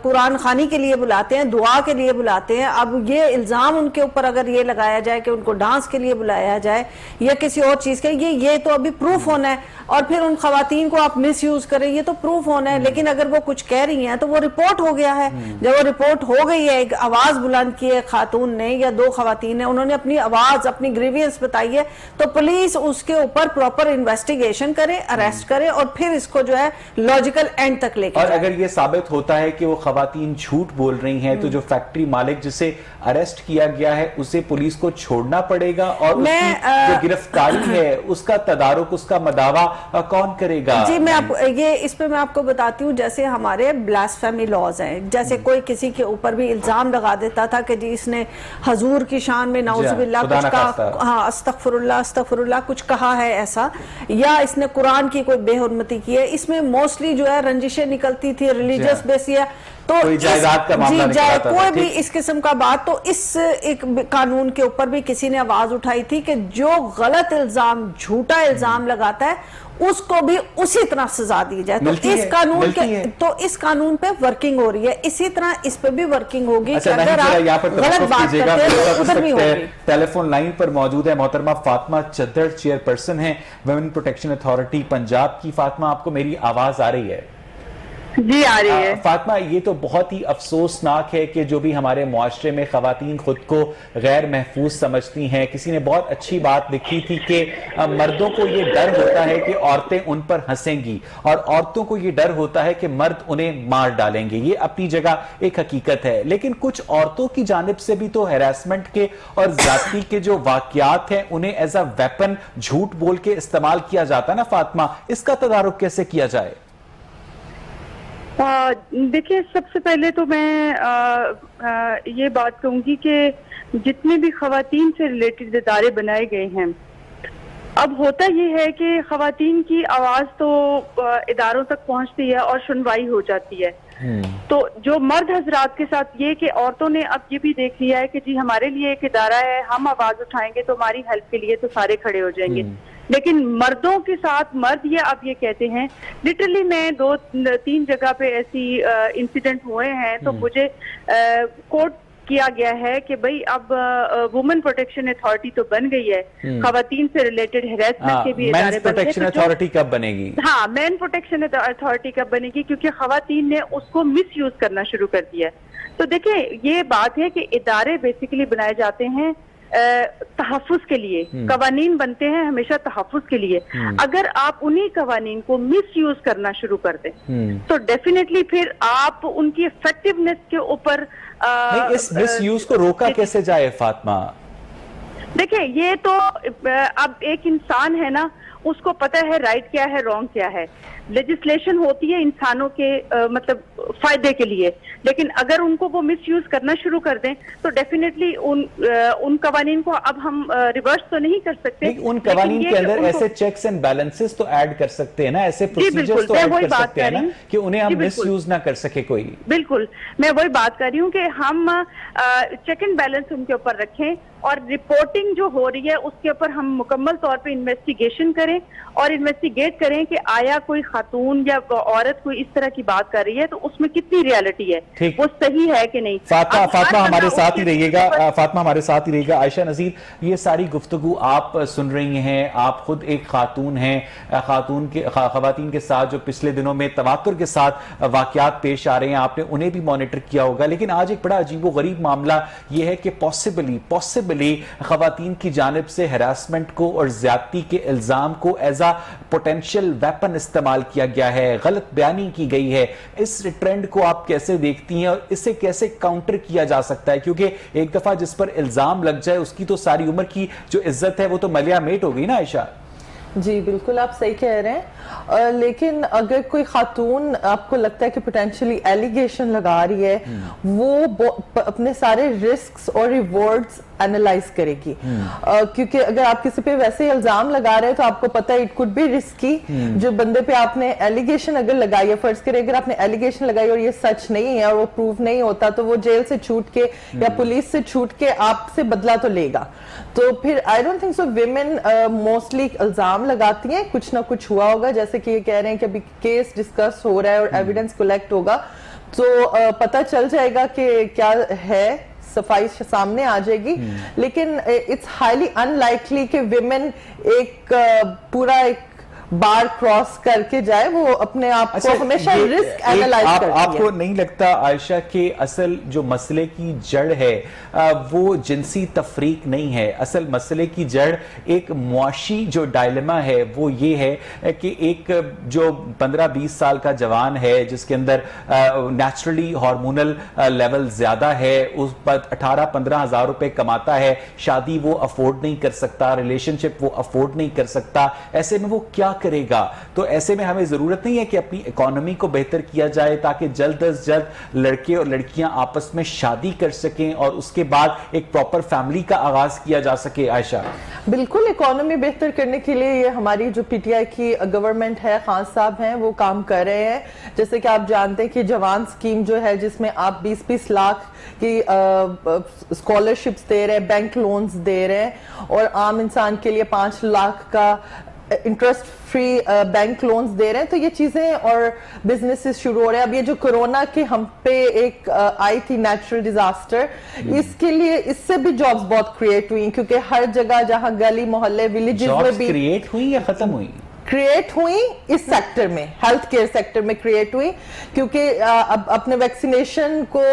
قرآن خوانی کے لیے بلاتے ہیں, دعا کے لیے بلاتے ہیں. اب یہ الزام ان کے اوپر اگر یہ لگایا جائے کہ ان کو ڈانس کے لیے بلایا جائے یا کسی اور چیز کے, یہ تو ابھی پروف ہونا ہے, اور پھر ان خواتین کو آپ مس یوز کریں, یہ تو پروف ہونا ہے. لیکن اگر وہ کچھ کہہ رہی ہیں تو وہ رپورٹ ہو گیا ہے. جب وہ رپورٹ ہو گئی ہے, ایک آواز بلند کی ہے خاتون نے یا دو خواتین نے, انہوں نے اپنی آواز, اپنی گریوینس بتائی ہے, تو پولیس اس کے اوپر پراپر انویسٹیگیشن کرے, اریسٹ کرے, اور پھر اس کو جو ہے لاجیکل اینڈ تک لے کے. اور اگر یہ ثابت ہوتا ہے کہ وہ خواتین جھوٹ بول رہی ہیں تو جو فیکٹری مالک جسے اریسٹ کیا گیا ہے اسے پولیس کو چھوڑنا پڑے گا, اور اس کی جو گرفتاری ہے اس کا تدارک, اس کا مداوا کون کرے گا؟ جی میں اس پہ میں آپ کو بتاتی ہوں. جیسے ہمارے بلاسفیمی لاز ہیں, جیسے کوئی کسی کے اوپر بھی الزام لگا دیتا تھا کہ جی اس نے حضور کی شان میں نعوذ باللہ کچھ کہا, ہاں استغفر اللہ کچھ کہا ہے ایسا, یا اس نے قرآن کی کوئی بے حرمتی کی ہے. اس میں موسٹلی جو ہے رنجشیں نکلتی تھی, ریلیجس بیس ہے, تو کوئی بھی اس قسم کا بات. تو اس ایک قانون کے اوپر بھی کسی نے آواز اٹھائی تھی کہ جو غلط الزام, جھوٹا الزام لگاتا ہے اس کو بھی اسی طرح سزا دی جائے. تو اس قانون پہ ورکنگ ہو رہی ہے, اسی طرح اس پہ بھی ورکنگ ہوگی کہ اگر آپ غلط بات کرتے ہیں ادھر بھی ہوگی. ٹیلی فون لائن پر موجود ہے محترمہ فاطمہ چدر, چیئر پرسن ہیں ویمن پروٹیکشن اتھارٹی پنجاب کی. فاطمہ, آپ کو میری آواز آ رہی ہے؟ جی آ رہی ہے. فاطمہ, یہ تو بہت ہی افسوسناک ہے کہ جو بھی ہمارے معاشرے میں خواتین خود کو غیر محفوظ سمجھتی ہیں. کسی نے بہت اچھی بات لکھی تھی کہ مردوں کو یہ ڈر ہوتا ہے کہ عورتیں ان پر ہنسیں گی, اور عورتوں کو یہ ڈر ہوتا ہے کہ مرد انہیں مار ڈالیں گے. یہ اپنی جگہ ایک حقیقت ہے, لیکن کچھ عورتوں کی جانب سے بھی تو ہیراسمنٹ کے اور زیادتی کے جو واقعات ہیں انہیں ایز اے ویپن جھوٹ بول کے استعمال کیا جاتا ہے نا فاطمہ, اس کا تدارک کیسے کیا جائے؟ دیکھیں, سب سے پہلے تو میں یہ بات کہوں گی کہ جتنے بھی خواتین سے ریلیٹڈ ادارے بنائے گئے ہیں, اب ہوتا یہ ہے کہ خواتین کی آواز تو اداروں تک پہنچتی ہے اور سنوائی ہو جاتی ہے. تو جو مرد حضرات کے ساتھ یہ کہ عورتوں نے اب یہ بھی دیکھ لیا ہے کہ جی ہمارے لیے ایک ادارہ ہے, ہم آواز اٹھائیں گے تو ہماری ہیلپ کے لیے تو سارے کھڑے ہو جائیں گے. لیکن مردوں کے ساتھ مرد یہ اب یہ کہتے ہیں, لٹرلی میں 2-3 جگہ پہ ایسی انسیڈنٹ ہوئے ہیں, تو مجھے کوٹ کیا گیا ہے کہ بھئی اب وومن پروٹیکشن اتھارٹی تو بن گئی ہے, خواتین سے ریلیٹڈ ہیراسمنٹ کے بھی ادارے بن گئے. پروٹیکشن اتھارٹی کب بنے گی؟ ہاں, مین پروٹیکشن اتھارٹی کب بنے گی, کیونکہ خواتین نے اس کو مس یوز کرنا شروع کر دیا. تو دیکھیں, یہ بات ہے کہ ادارے بیسیکلی بنائے جاتے ہیں تحفظ کے لیے, قوانین بنتے ہیں ہمیشہ تحفظ کے لیے. اگر آپ انہی قوانین کو مس یوز کرنا شروع کر دیں تو ڈیفینیٹلی پھر آپ ان کی افیکٹونیس کے اوپر اس مس یوز کو روکا کیسے جائے فاطمہ؟ دیکھیں, یہ تو اب ایک انسان ہے نا, اس کو پتہ ہے رائٹ کیا ہے, رانگ کیا ہے. لیجسلیشن ہوتی ہے انسانوں کے مطلب فائدے کے لیے, لیکن اگر ان کو وہ مس یوز کرنا شروع کر دیں تو ڈیفینیٹلی ان قوانین کو اب ہم ریورس تو نہیں کر سکتے. ان قوانین کے اندر ایسے چیکس اینڈ بیلنسز تو ایڈ کر سکتے ہیں نا, ایسے پروسیجرز تو ایڈ کر سکتے ہیں نا کہ انہیں ہم مس یوز نہ کر سکے کوئی. بالکل, میں وہی بات کر رہی ہوں کہ ہم چیک اینڈ بیلنس ان کے اوپر رکھیں, اور رپورٹنگ جو ہو رہی ہے اس کے اوپر ہم مکمل طور پہ انویسٹیگیشن کریں اور انویسٹیگیٹ کریں کہ آیا کوئی خاتون یا عورت کوئی اس طرح کی بات کر رہی ہے تو اس میں کتنی ریالٹی ہے, وہ صحیح ہے کہ نہیں. فاطمہ ہمارے ساتھ ہی رہیے گا, فاطمہ ہمارے ساتھ ہی رہیے گا. عائشہ نذیر, یہ ساری گفتگو آپ سن رہی ہیں, آپ خود ایک خاتون ہیں, خواتین کے ساتھ جو پچھلے دنوں میں تواتر کے ساتھ واقعات پیش آ رہے ہیں آپ نے انہیں بھی مانیٹر کیا ہوگا. لیکن آج ایک بڑا عجیب و غریب معاملہ یہ ہے کہ پاسبلی خواتین کی جانب سے ہراسمنٹ کو اور زیادتی کے الزام کو ایز اے پوٹینشیل ویپن استعمال کیا گیا ہے, غلط بیانی کی گئی ہے. اس ٹرینڈ کو آپ کیسے دیکھتی ہیں اور اسے کیسے کاؤنٹر کیا جا سکتا ہے؟ کیونکہ ایک دفعہ جس پر الزام لگ جائے اس کی تو ساری عمر کی جو عزت ہے وہ تو ملیا میٹ ہو گئی نا. عائشہ جی بالکل آپ صحیح کہہ رہے ہیں, لیکن اگر کوئی خاتون آپ کو لگتا ہے کہ پوٹینشلی ایلیگیشن لگا رہی ہے, وہ اپنے سارے رسکس اور ریوارڈز اینالائز کرے گی, کیونکہ اگر آپ کسی پہ ویسے الزام لگا رہے ہیں تو آپ کو پتا ہے اٹ کوڈ بی رسکی. جو بندے پہ آپ نے ایلیگیشن اگر لگائی ہے, فرض کرے اگر آپ نے ایلیگیشن لگائی اور یہ سچ نہیں ہے اور وہ پروف نہیں ہوتا, تو وہ جیل سے چھوٹ کے یا پولیس سے چھوٹ کے آپ سے بدلہ تو لے گا. تو پھر I don't think so women mostly الزام لگاتی ہیں, کچھ نہ کچھ ہوا ہوگا, جیسے کہ یہ کہہ رہے ہیں کہ ابھی کیس ڈسکس ہو رہا ہے اور ایویڈنس کلیکٹ ہوگا, تو پتہ چل جائے گا کہ کیا ہے, صفائی سامنے آ جائے گی. لیکن اٹس ہائیلی ان لائکلی کہ ویمن ایک پورا ایک بار کراس کر کے جائے, وہ اپنے آپ کو ہمیشہ رسک اینالائز کرتی ہے. آپ کو نہیں لگتا عائشہ کہ اصل جو مسئلے کی جڑ ہے وہ جنسی تفریق نہیں ہے, اصل مسئلے کی جڑ ایک معاشی جو ڈائلما ہے وہ یہ ہے کہ ایک جو 15-20 سال کا جوان ہے جس کے اندر نیچرلی ہارمونل لیول زیادہ ہے, اس پر 18-15 ہزار روپے کماتا ہے, شادی وہ افورڈ نہیں کر سکتا, ریلیشن شپ وہ افورڈ نہیں کر سکتا, ایسے میں وہ کیا کرے گا؟ تو ایسے میں ہمیں ضرورت نہیں ہے کہ اپنی اکانومی کو بہتر کیا جائے تاکہ جلد از جلد لڑکے اور لڑکیاں آپس میں شادی کر سکیں اور اس کے بعد ایک پراپر فیملی کا آغاز کیا جا سکے. عائشہ بالکل اکانومی بہتر کرنے کے لیے یہ ہماری جو پی ٹی آئی کی گورنمنٹ ہے, خان صاحب ہیں, وہ کام کر رہے ہیں. جیسے کہ آپ جانتے ہیں کہ جوان اسکیم جو ہے جس میں آپ 20-20 لاکھ کی اسکالرشپس دے رہے ہیں, بینک لونز دے رہے ہیں, اور عام انسان کے لیے 5 لاکھ کا انٹرسٹ فری بینک لونز دے رہے ہیں. تو یہ چیزیں اور بزنسز شروع ہو رہے ہیں. اب یہ جو کرونا کے ہم پہ ایک آئی تھی نیچرل ڈیزاسٹر, اس کے لیے اس سے بھی جابز بہت کریٹ ہوئی, کیونکہ ہر جگہ جہاں گلی محلے ولیجز میں بھی کریٹ ہوئی یا ختم ہوئی؟ کریٹ ہوئی اس سیکٹر میں, ہیلتھ کیئر سیکٹر میں کریٹ ہوئی, کیونکہ اب اپنے ویکسینیشن کو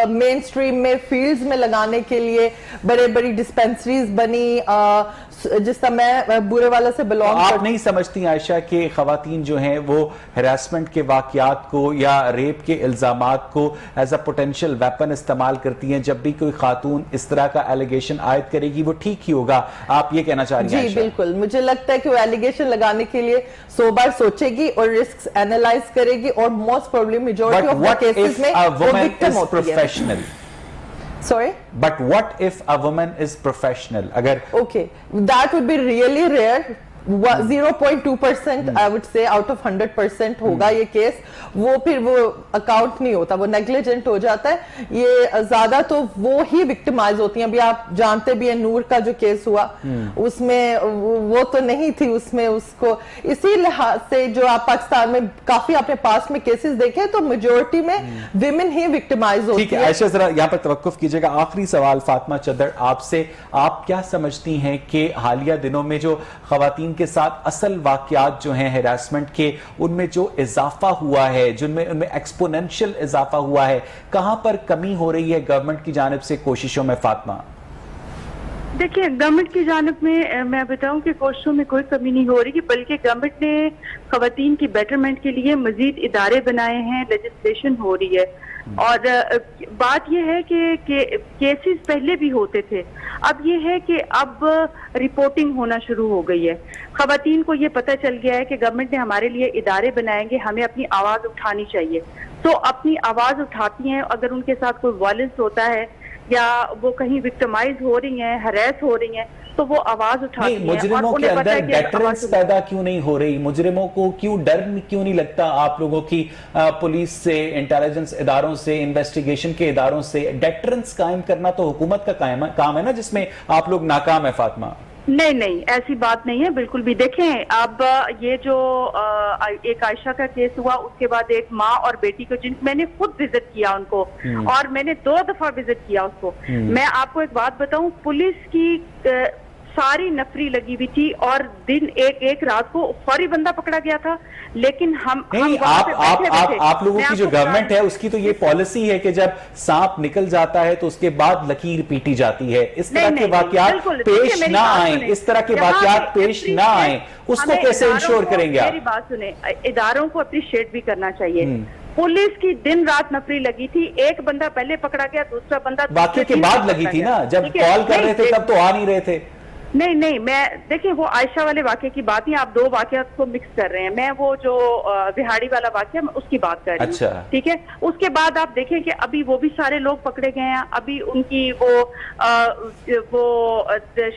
مین سٹریم میں فیلڈز میں لگانے کے لیے بڑے بڑی ڈسپینسریز بنی. جس طرح میں بورے والا سے بلانگ آپ نہیں سمجھتی عائشہ کہ خواتین جو ہیں وہ ہراسمنٹ کے واقعات کو یا ریپ کے الزامات کو ایز اے پوٹینشیل ویپن استعمال کرتی ہیں؟ جب بھی کوئی خاتون اس طرح کا ایلیگیشن عائد کرے گی وہ ٹھیک ہی ہوگا, آپ یہ کہنا چاہ رہی ہیں؟ جی بالکل, مجھے لگتا ہے کہ وہ ایلیگیشن لگانے کے لیے 100 بار سوچے گی اور رسکس اینالائز کرے گی, اور most probably majority of the cases میں وہ وکٹم ہوتی ہے. Sorry? But what if a woman is professional? Agar okay, that would be really rare. 0.2% I would say out of 100% ہوگا یہ کیس, وہ پھر وہ اکاؤنٹ نہیں ہوتا, وہ نیگلیجنٹ ہو جاتا ہے. یہ زیادہ تو وہ ہی وکٹمائز ہوتی ہیں. ابھی آپ جانتے بھی ہیں نور کا جو کیس ہوا, اس میں وہ تو نہیں تھی, اس میں اس کو اسی لحاظ سے جو آپ پاکستان میں کافی اپنے پاس میں کیسز دیکھیں تو میجورٹی میں ویمن ہی وکٹمائز ہوتی ہیں. ٹھیک ہے عائشہ, ذرا یہاں پر توقف کیجئے گا. آخری سوال فاطمہ چدر آپ سے, آپ کیا سمجھتی ہیں کہ حالیہ دنوں میں جو خواتین کے ساتھ اصل واقعات جو ہیں ہراسمنٹ کے, ان میں جو اضافہ ہوا ہے, جن میں ان میں ایکسپوننشل اضافہ ہوا ہے, کہاں پر کمی ہو رہی ہے گورنمنٹ کی جانب سے کوششوں میں؟ فاطمہ دیکھیں, گورنمنٹ کی جانب میں بتاؤں کہ کوششوں میں کوئی کمی نہیں ہو رہی, بلکہ گورنمنٹ نے خواتین کی بیٹرمنٹ کے لیے مزید ادارے بنائے ہیں, لیجسلیشن ہو رہی ہے. اور بات یہ ہے کہ کیسز پہلے بھی ہوتے تھے, اب یہ ہے کہ اب رپورٹنگ ہونا شروع ہو گئی ہے. خواتین کو یہ پتہ چل گیا ہے کہ گورنمنٹ نے ہمارے لیے ادارے بنائیں گے, ہمیں اپنی آواز اٹھانی چاہیے. تو اپنی آواز اٹھاتی ہیں. اگر ان کے ساتھ کوئی وائلنس ہوتا ہے یا وہ کہیں وکٹمائز ہو رہی ہیں, ہریس ہو رہی ہیں, تو وہ آواز اٹھاتی ہیں. مجرموں کے اندر ڈیٹرنس پیدا کیوں نہیں ہو رہی؟ مجرموں کو کیوں ڈر کیوں نہیں لگتا آپ لوگوں کی پولیس سے, انٹیلیجنس اداروں سے, انویسٹیگیشن کے اداروں سے؟ ڈیٹرنس قائم کرنا تو حکومت کا کام ہے نا, جس میں آپ لوگ ناکام ہیں. فاطمہ نہیں, ایسی بات نہیں ہے بالکل بھی. دیکھیں, اب یہ جو ایک عائشہ کا کیس ہوا, اس کے بعد ایک ماں اور بیٹی کو, جن میں نے خود وزٹ کیا ان کو, اور میں نے 2 دفعہ وزٹ کیا اس کو. میں آپ کو ایک بات بتاؤں, پولیس کی ساری نفری لگی ہوئی تھی, اور دن ایک رات کو فوری بندہ پکڑا گیا تھا. لیکن آپ لوگوں کی جو گورنمنٹ ہے اس کی تو یہ پالیسی ہے کہ جب سانپ نکل جاتا ہے تو اس کے بعد لکیر پیٹی جاتی ہے. اس طرح کے واقعات پیش نہ آئیں, اس طرح کے واقعات پیش نہ آئیں, اس کو کیسے انشور کریں گے آپ؟ میری بات سنیں, اداروں کو اپریشیٹ بھی کرنا چاہیے. پولیس کی دن رات نفری لگی تھی. ایک بندہ پہلے پکڑا گیا, دوسرا بندہ واقعے کے بعد لگی تھی نا, جب کال کر رہے تھے تب تو آ نہیں رہے تھے. نہیں, میں دیکھیں وہ عائشہ والے واقعے کی بات نہیں, آپ 2 واقعات کو مکس کر رہے ہیں. میں وہ جو بہاڑی والا واقعہ, میں اس کی بات کر رہی ہوں, ٹھیک ہے. اس کے بعد آپ دیکھیں کہ ابھی وہ بھی سارے لوگ پکڑے گئے ہیں, ابھی ان کی وہ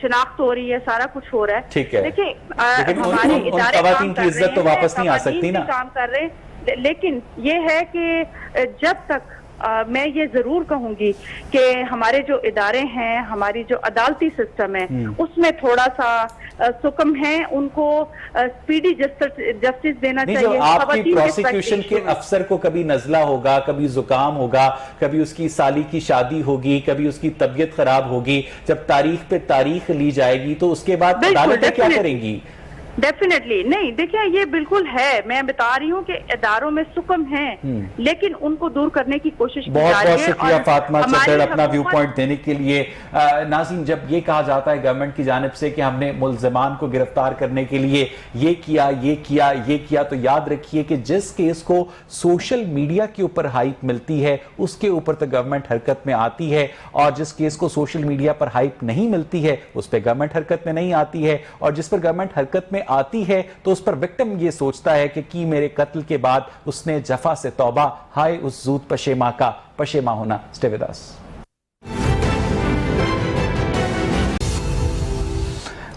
شناخت ہو رہی ہے, سارا کچھ ہو رہا ہے. ٹھیک ہے, دیکھیں ہمارے ادارے خواتین کی عزت تو واپس نہیں آ سکتی نا, کام کر رہے ہیں. لیکن یہ ہے کہ جب تک میں یہ ضرور کہوں گی کہ ہمارے جو ادارے ہیں, ہماری جو عدالتی سسٹم ہے, اس میں تھوڑا سا سکم ہے, ان کو اسپیڈی جسٹس دینا چاہیے. جو آپ کی پروسیکیوشن کے افسر کو کبھی نزلہ ہوگا, کبھی زکام ہوگا, کبھی اس کی سالی کی شادی ہوگی, کبھی اس کی طبیعت خراب ہوگی, جب تاریخ پہ تاریخ لی جائے گی تو اس کے بعد عدالتیں کیا کریں گی؟ ڈیفینیٹلی نہیں, دیکھیں یہ بالکل ہے, میں بتا رہی ہوں کہ اداروں میں سکم ہیں, لیکن ان کو دور کرنے کی کوشش کی جا رہی ہے. بہت شکریہ فاطمہ چدر اپنا ویو پوائنٹ دینے کے لیے. ناظرین, جب یہ کہا جاتا ہے گورنمنٹ کی جانب سے کہ ہم نے ملزمان کو گرفتار کرنے کے لیے یہ کیا, تو یاد رکھیے کہ جس کیس کو سوشل میڈیا کے اوپر ہائپ ملتی ہے اس کے اوپر تو گورنمنٹ حرکت میں آتی ہے, اور جس کیس کو سوشل میڈیا پر ہائپ نہیں ملتی ہے اس پہ گورنمنٹ حرکت میں نہیں آتی ہے, اور جس پر گورنمنٹ حرکت میں آتی ہے تو اس پر وکٹم یہ سوچتا ہے کہ کی میرے قتل کے بعد اس نے جفا سے توبہ, ہائے اس زود پشیماں کا پشیماں ہونا. Stay with us.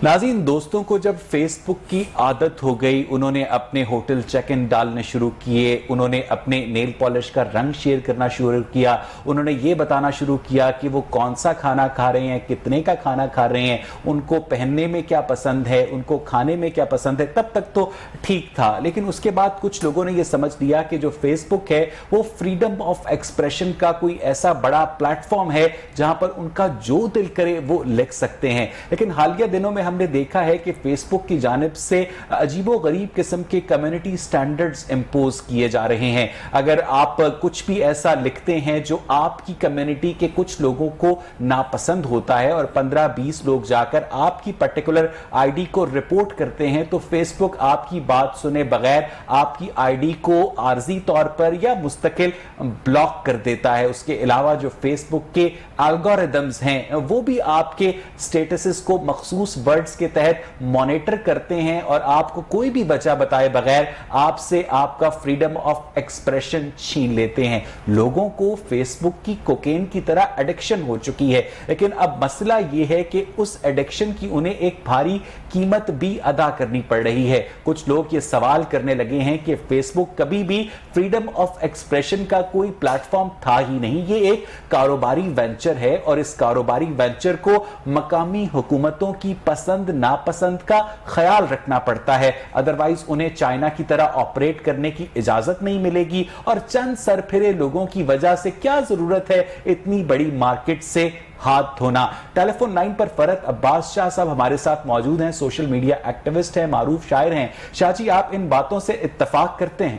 ناظرین, دوستوں کو جب فیس بک کی عادت ہو گئی, انہوں نے اپنے ہوٹل چیک ان ڈالنے شروع کیے, انہوں نے اپنے نیل پالش کا رنگ شیئر کرنا شروع کیا, انہوں نے یہ بتانا شروع کیا کہ وہ کون سا کھانا کھا رہے ہیں, کتنے کا کھانا کھا رہے ہیں, ان کو پہننے میں کیا پسند ہے, ان کو کھانے میں کیا پسند ہے, تب تک تو ٹھیک تھا. لیکن اس کے بعد کچھ لوگوں نے یہ سمجھ لیا کہ جو فیس بک ہے وہ فریڈم آف ایکسپریشن کا کوئی ایسا بڑا پلیٹ فارم ہے جہاں پر ان کا جو دل کرے وہ لکھ سکتے ہیں. لیکن حالیہ دنوں میں ہم نے دیکھا ہے کہ فیس بک کی جانب سے عجیب و غریب قسم کے کمیونٹی سٹینڈرڈز امپوز کیے جا رہے ہیں. اگر آپ کچھ بھی ایسا لکھتے ہیں جو آپ کی کمیونٹی کے کچھ لوگوں کو ناپسند ہوتا ہے اور 15-20 لوگ جا کر آپ کی پرٹیکولر آئی ڈی کو رپورٹ کرتے ہیں, تو فیس بک آپ کی بات سنے بغیر آپ کی آئی ڈی کو عارضی طور پر یا مستقل بلاک کر دیتا ہے. اس کے علاوہ جو فیس بک کے الگوریدمز ہیں وہ بھی آپ کے سٹیٹسز کو مخصوص ورڈز کے تحت مانیٹر کرتے ہیں, اور آپ کو کوئی بھی وجہ بتائے بغیر آپ سے آپ کا فریڈم آف ایکسپریشن چھین لیتے ہیں. لوگوں کو فیس بک کی کوکین کی طرح ایڈکشن ہو چکی ہے, لیکن اب مسئلہ یہ ہے کہ اس ایڈکشن کی انہیں ایک بھاری قیمت بھی ادا کرنی پڑ رہی ہے. کچھ لوگ یہ سوال کرنے لگے ہیں کہ فیس بک کبھی بھی فریڈم آف ایکسپریشن کا کوئی پلیٹ فارم تھا ہی نہیں, یہ ایک کاروباری وینچر ہے, اور اس کاروباری وینچر کو مقامی حکومتوں کی پسند ناپسند کا خیال رکھنا پڑتا ہے, ادروائز انہیں چائنا کی طرح آپریٹ کرنے کی اجازت نہیں ملے گی. اور چند سرپھرے لوگوں کی وجہ سے کیا ضرورت ہے اتنی بڑی مارکیٹ سے ہاتھ دھونا. ٹیلی فون لائن پر فرحت عباس شاہ صاحب ہمارے ساتھ موجود ہیں, سوشل میڈیا ایکٹیوسٹ ہیں, معروف شاعر ہیں. شاہ جی, آپ ان باتوں سے اتفاق کرتے ہیں؟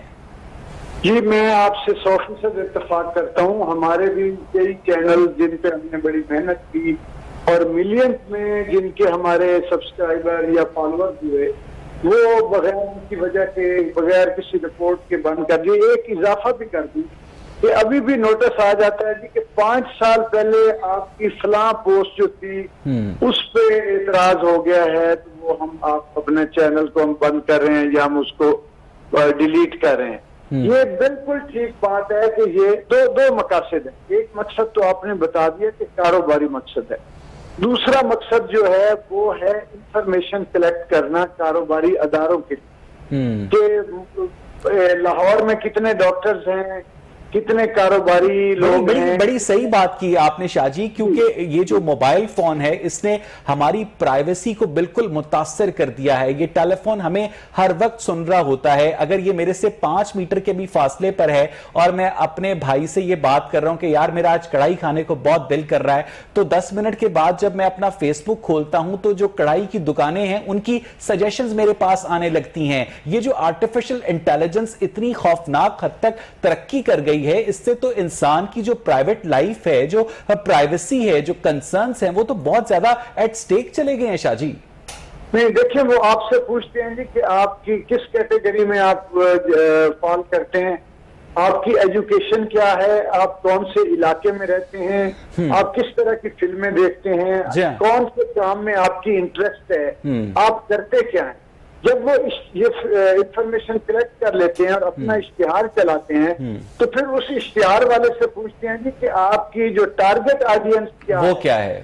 جی, میں آپ سے 100% اتفاق کرتا ہوں. ہمارے بھی کئی چینل جن پہ ہم نے بڑی محنت کی اور ملینز میں جن کے ہمارے سبسکرائبر یا فالوور ہوئے, وہ بغیر کی وجہ کے, بغیر کسی رپورٹ کے بند کر دیے. ایک اضافہ بھی کر دی کہ ابھی بھی نوٹس آ جاتا ہے کہ 5 سال پہلے آپ کی فلاں پوسٹ جو تھی اس پہ اعتراض ہو گیا ہے, تو وہ ہم آپ اپنے چینل کو ہم بند کر رہے ہیں یا ہم اس کو ڈیلیٹ کر رہے ہیں. یہ بالکل ٹھیک بات ہے کہ یہ دو مقاصد ہیں. ایک مقصد تو آپ نے بتا دیا کہ کاروباری مقصد ہے, دوسرا مقصد جو ہے وہ ہے انفارمیشن کلیکٹ کرنا کاروباری اداروں کے لیے, کہ لاہور میں کتنے ڈاکٹرز ہیں, کتنے کاروباری لوگ ہیں. بڑی صحیح بات کی آپ نے شاہ جی, کیونکہ یہ جو موبائل فون ہے اس نے ہماری پرائیویسی کو بالکل متاثر کر دیا ہے. یہ ٹیلی فون ہمیں ہر وقت سن رہا ہوتا ہے. اگر یہ میرے سے 5 میٹر کے بھی فاصلے پر ہے اور میں اپنے بھائی سے یہ بات کر رہا ہوں کہ یار میرا آج کڑھائی کھانے کو بہت دل کر رہا ہے, تو 10 منٹ کے بعد جب میں اپنا فیس بک کھولتا ہوں تو جو کڑھائی کی دکانیں ہیں ان کی سجیشنز میرے پاس آنے لگتی ہیں. یہ جو آرٹیفیشل انٹیلیجنس اتنی خوفناک حد تک ترقی کر گئی ہے, اس سے تو انسان کی جو پرائیویٹ لائف ہے, جو پرائیویسی ہے, جو کنسرنز ہیں, وہ تو بہت زیادہ ایٹ سٹیک چلے گئے ہیں. شاہ جی نہیں, دیکھیں وہ آپ سے پوچھتے ہیں جی کہ آپ کی کس کیٹیگری میں آپ فال کرتے ہیں, آپ کی ایجوکیشن کیا ہے, آپ کون سے علاقے میں رہتے ہیں, آپ کس طرح کی فلمیں دیکھتے ہیں, کون سے کام میں آپ کی انٹرسٹ ہے, آپ کرتے کیا ہیں. جب وہ یہ انفارمیشن کلیکٹ کر لیتے ہیں اور اپنا اشتہار چلاتے ہیں, تو پھر اس اشتہار والے سے پوچھتے ہیں جی کہ آپ کی جو ٹارگٹ آڈینس کیا ہے, وہ کیا ہے,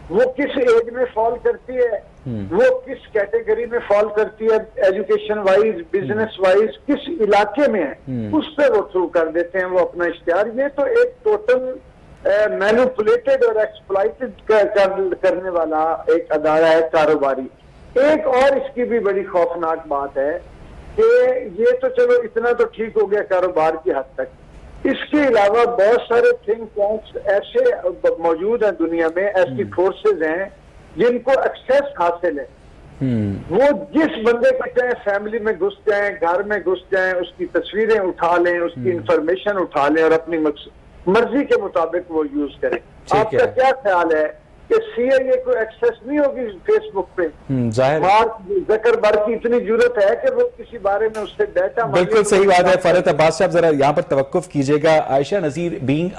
وہ کس ایج میں فال کرتی ہے, وہ کس کیٹیگری میں فال کرتی ہے, ایجوکیشن وائز, بزنس وائز, کس علاقے میں ہے, اس پہ وہ تھرو کر دیتے ہیں وہ اپنا اشتہار. یہ تو ایک ٹوٹل مینوپولیٹڈ اور ایکسپلائٹڈ کرنے والا ایک ادارہ ہے کاروباری. ایک اور اس کی بھی بڑی خوفناک بات ہے کہ یہ تو چلو اتنا تو ٹھیک ہو گیا کاروبار کی حد تک, اس کے علاوہ بہت سارے تھنک ٹینکس ایسے موجود ہیں دنیا میں, ایسی فورسز ہیں جن کو ایکسیس حاصل ہے. وہ جس بندے کو چاہے فیملی میں گھس جائیں, گھر میں گھس جائیں, اس کی تصویریں اٹھا لیں, اس کی انفارمیشن اٹھا لیں اور اپنی مرضی کے مطابق وہ یوز کریں. آپ کا کیا خیال ہے کہ سی آئی اے کو ایکسیس نہیں ہوگی فیس بک پہ؟ مارک زکربرگ کی اتنی ضرورت ہے کہ وہ کسی بارے میں اس سے ڈیٹا. بالکل صحیح بات ہے. فرحت عباس صاحب ذرا یہاں پر توقف کیجئے گا. عائشہ نذیر, بینگ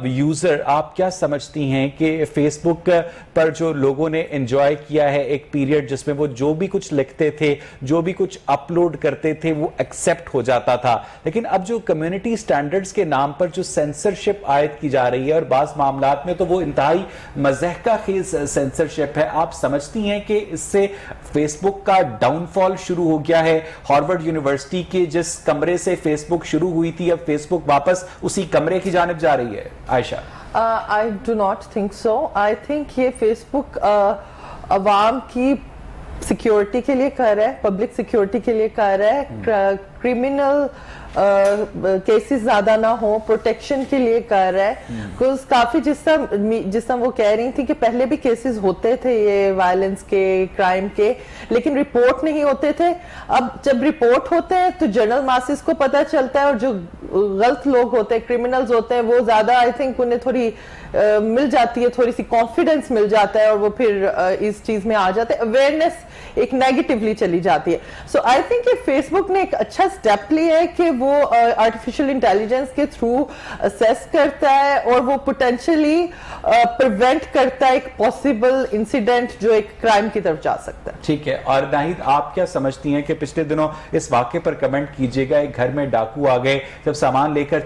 یوزر, آپ کیا سمجھتی ہیں کہ فیس بک پر جو لوگوں نے انجوائے کیا ہے ایک پیریڈ جس میں وہ جو بھی کچھ لکھتے تھے, جو بھی کچھ اپلوڈ کرتے تھے وہ ایکسیپٹ ہو جاتا تھا, لیکن اب جو کمیونٹی سٹینڈرڈز کے نام پر جو سینسرشپ عائد کی جا رہی ہے اور بعض معاملات میں تو وہ انتہائی مضحکہ خیز سینسرشپ ہے, آپ سمجھتی ہیں کہ اس سے فیس بک کا ڈاؤن فال شروع ہو گیا ہے؟ ہارورڈ یونیورسٹی کے جس کمرے سے فیس بک شروع ہوئی تھی اب فیس بک واپس اسی کمرے کی جانب جا رہی ہے. عائشہ, I do not think so. I think یہ فیس بک عوام کی سیکیورٹی کے لیے کر رہا ہے, پبلک سیکیورٹی کے لیے کر رہا ہے, کرمنل کیسز زیادہ نہ ہو, پروٹیکشن کے لیے کر رہا ہے. بیکاز کافی جس طرح وہ کہہ رہی تھی کہ پہلے بھی کیسز ہوتے تھے یہ وائلنس کے, کرائم کے, لیکن رپورٹ نہیں ہوتے تھے. اب جب رپورٹ ہوتے ہیں تو جنرل ماسز کو پتہ چلتا ہے, اور جو غلط لوگ ہوتے ہیں, کرمنلز ہوتے ہیں, وہ زیادہ آئی تھنک انہیں تھوڑی مل جاتی ہے, تھوڑی سی کانفیڈنس مل جاتا ہے, اور وہ پھر اس چیز میں آ جاتے ہیں, اویئرنیس ایک نیگیٹیولی چلی جاتی ہے. سو آئی تھنک کہ فیس بک نے ایک اچھا سٹیپ لیا ہے کہ وہ آرٹیفیشل انٹیلیجنس کے تھرو اسیس کرتا ہے اور وہ پوٹینشلی پریونٹ کرتا ہے ایک پاسبل انسیڈنٹ جو ایک کرائم کی طرف جا سکتا ہے. ٹھیک ہے. اور ناہید, آپ کیا سمجھتی ہیں کہ پچھلے دنوں اس واقعے پر کمنٹ کیجئے گا, ایک گھر میں ڈاکو آ گئے, جب سامان لے کر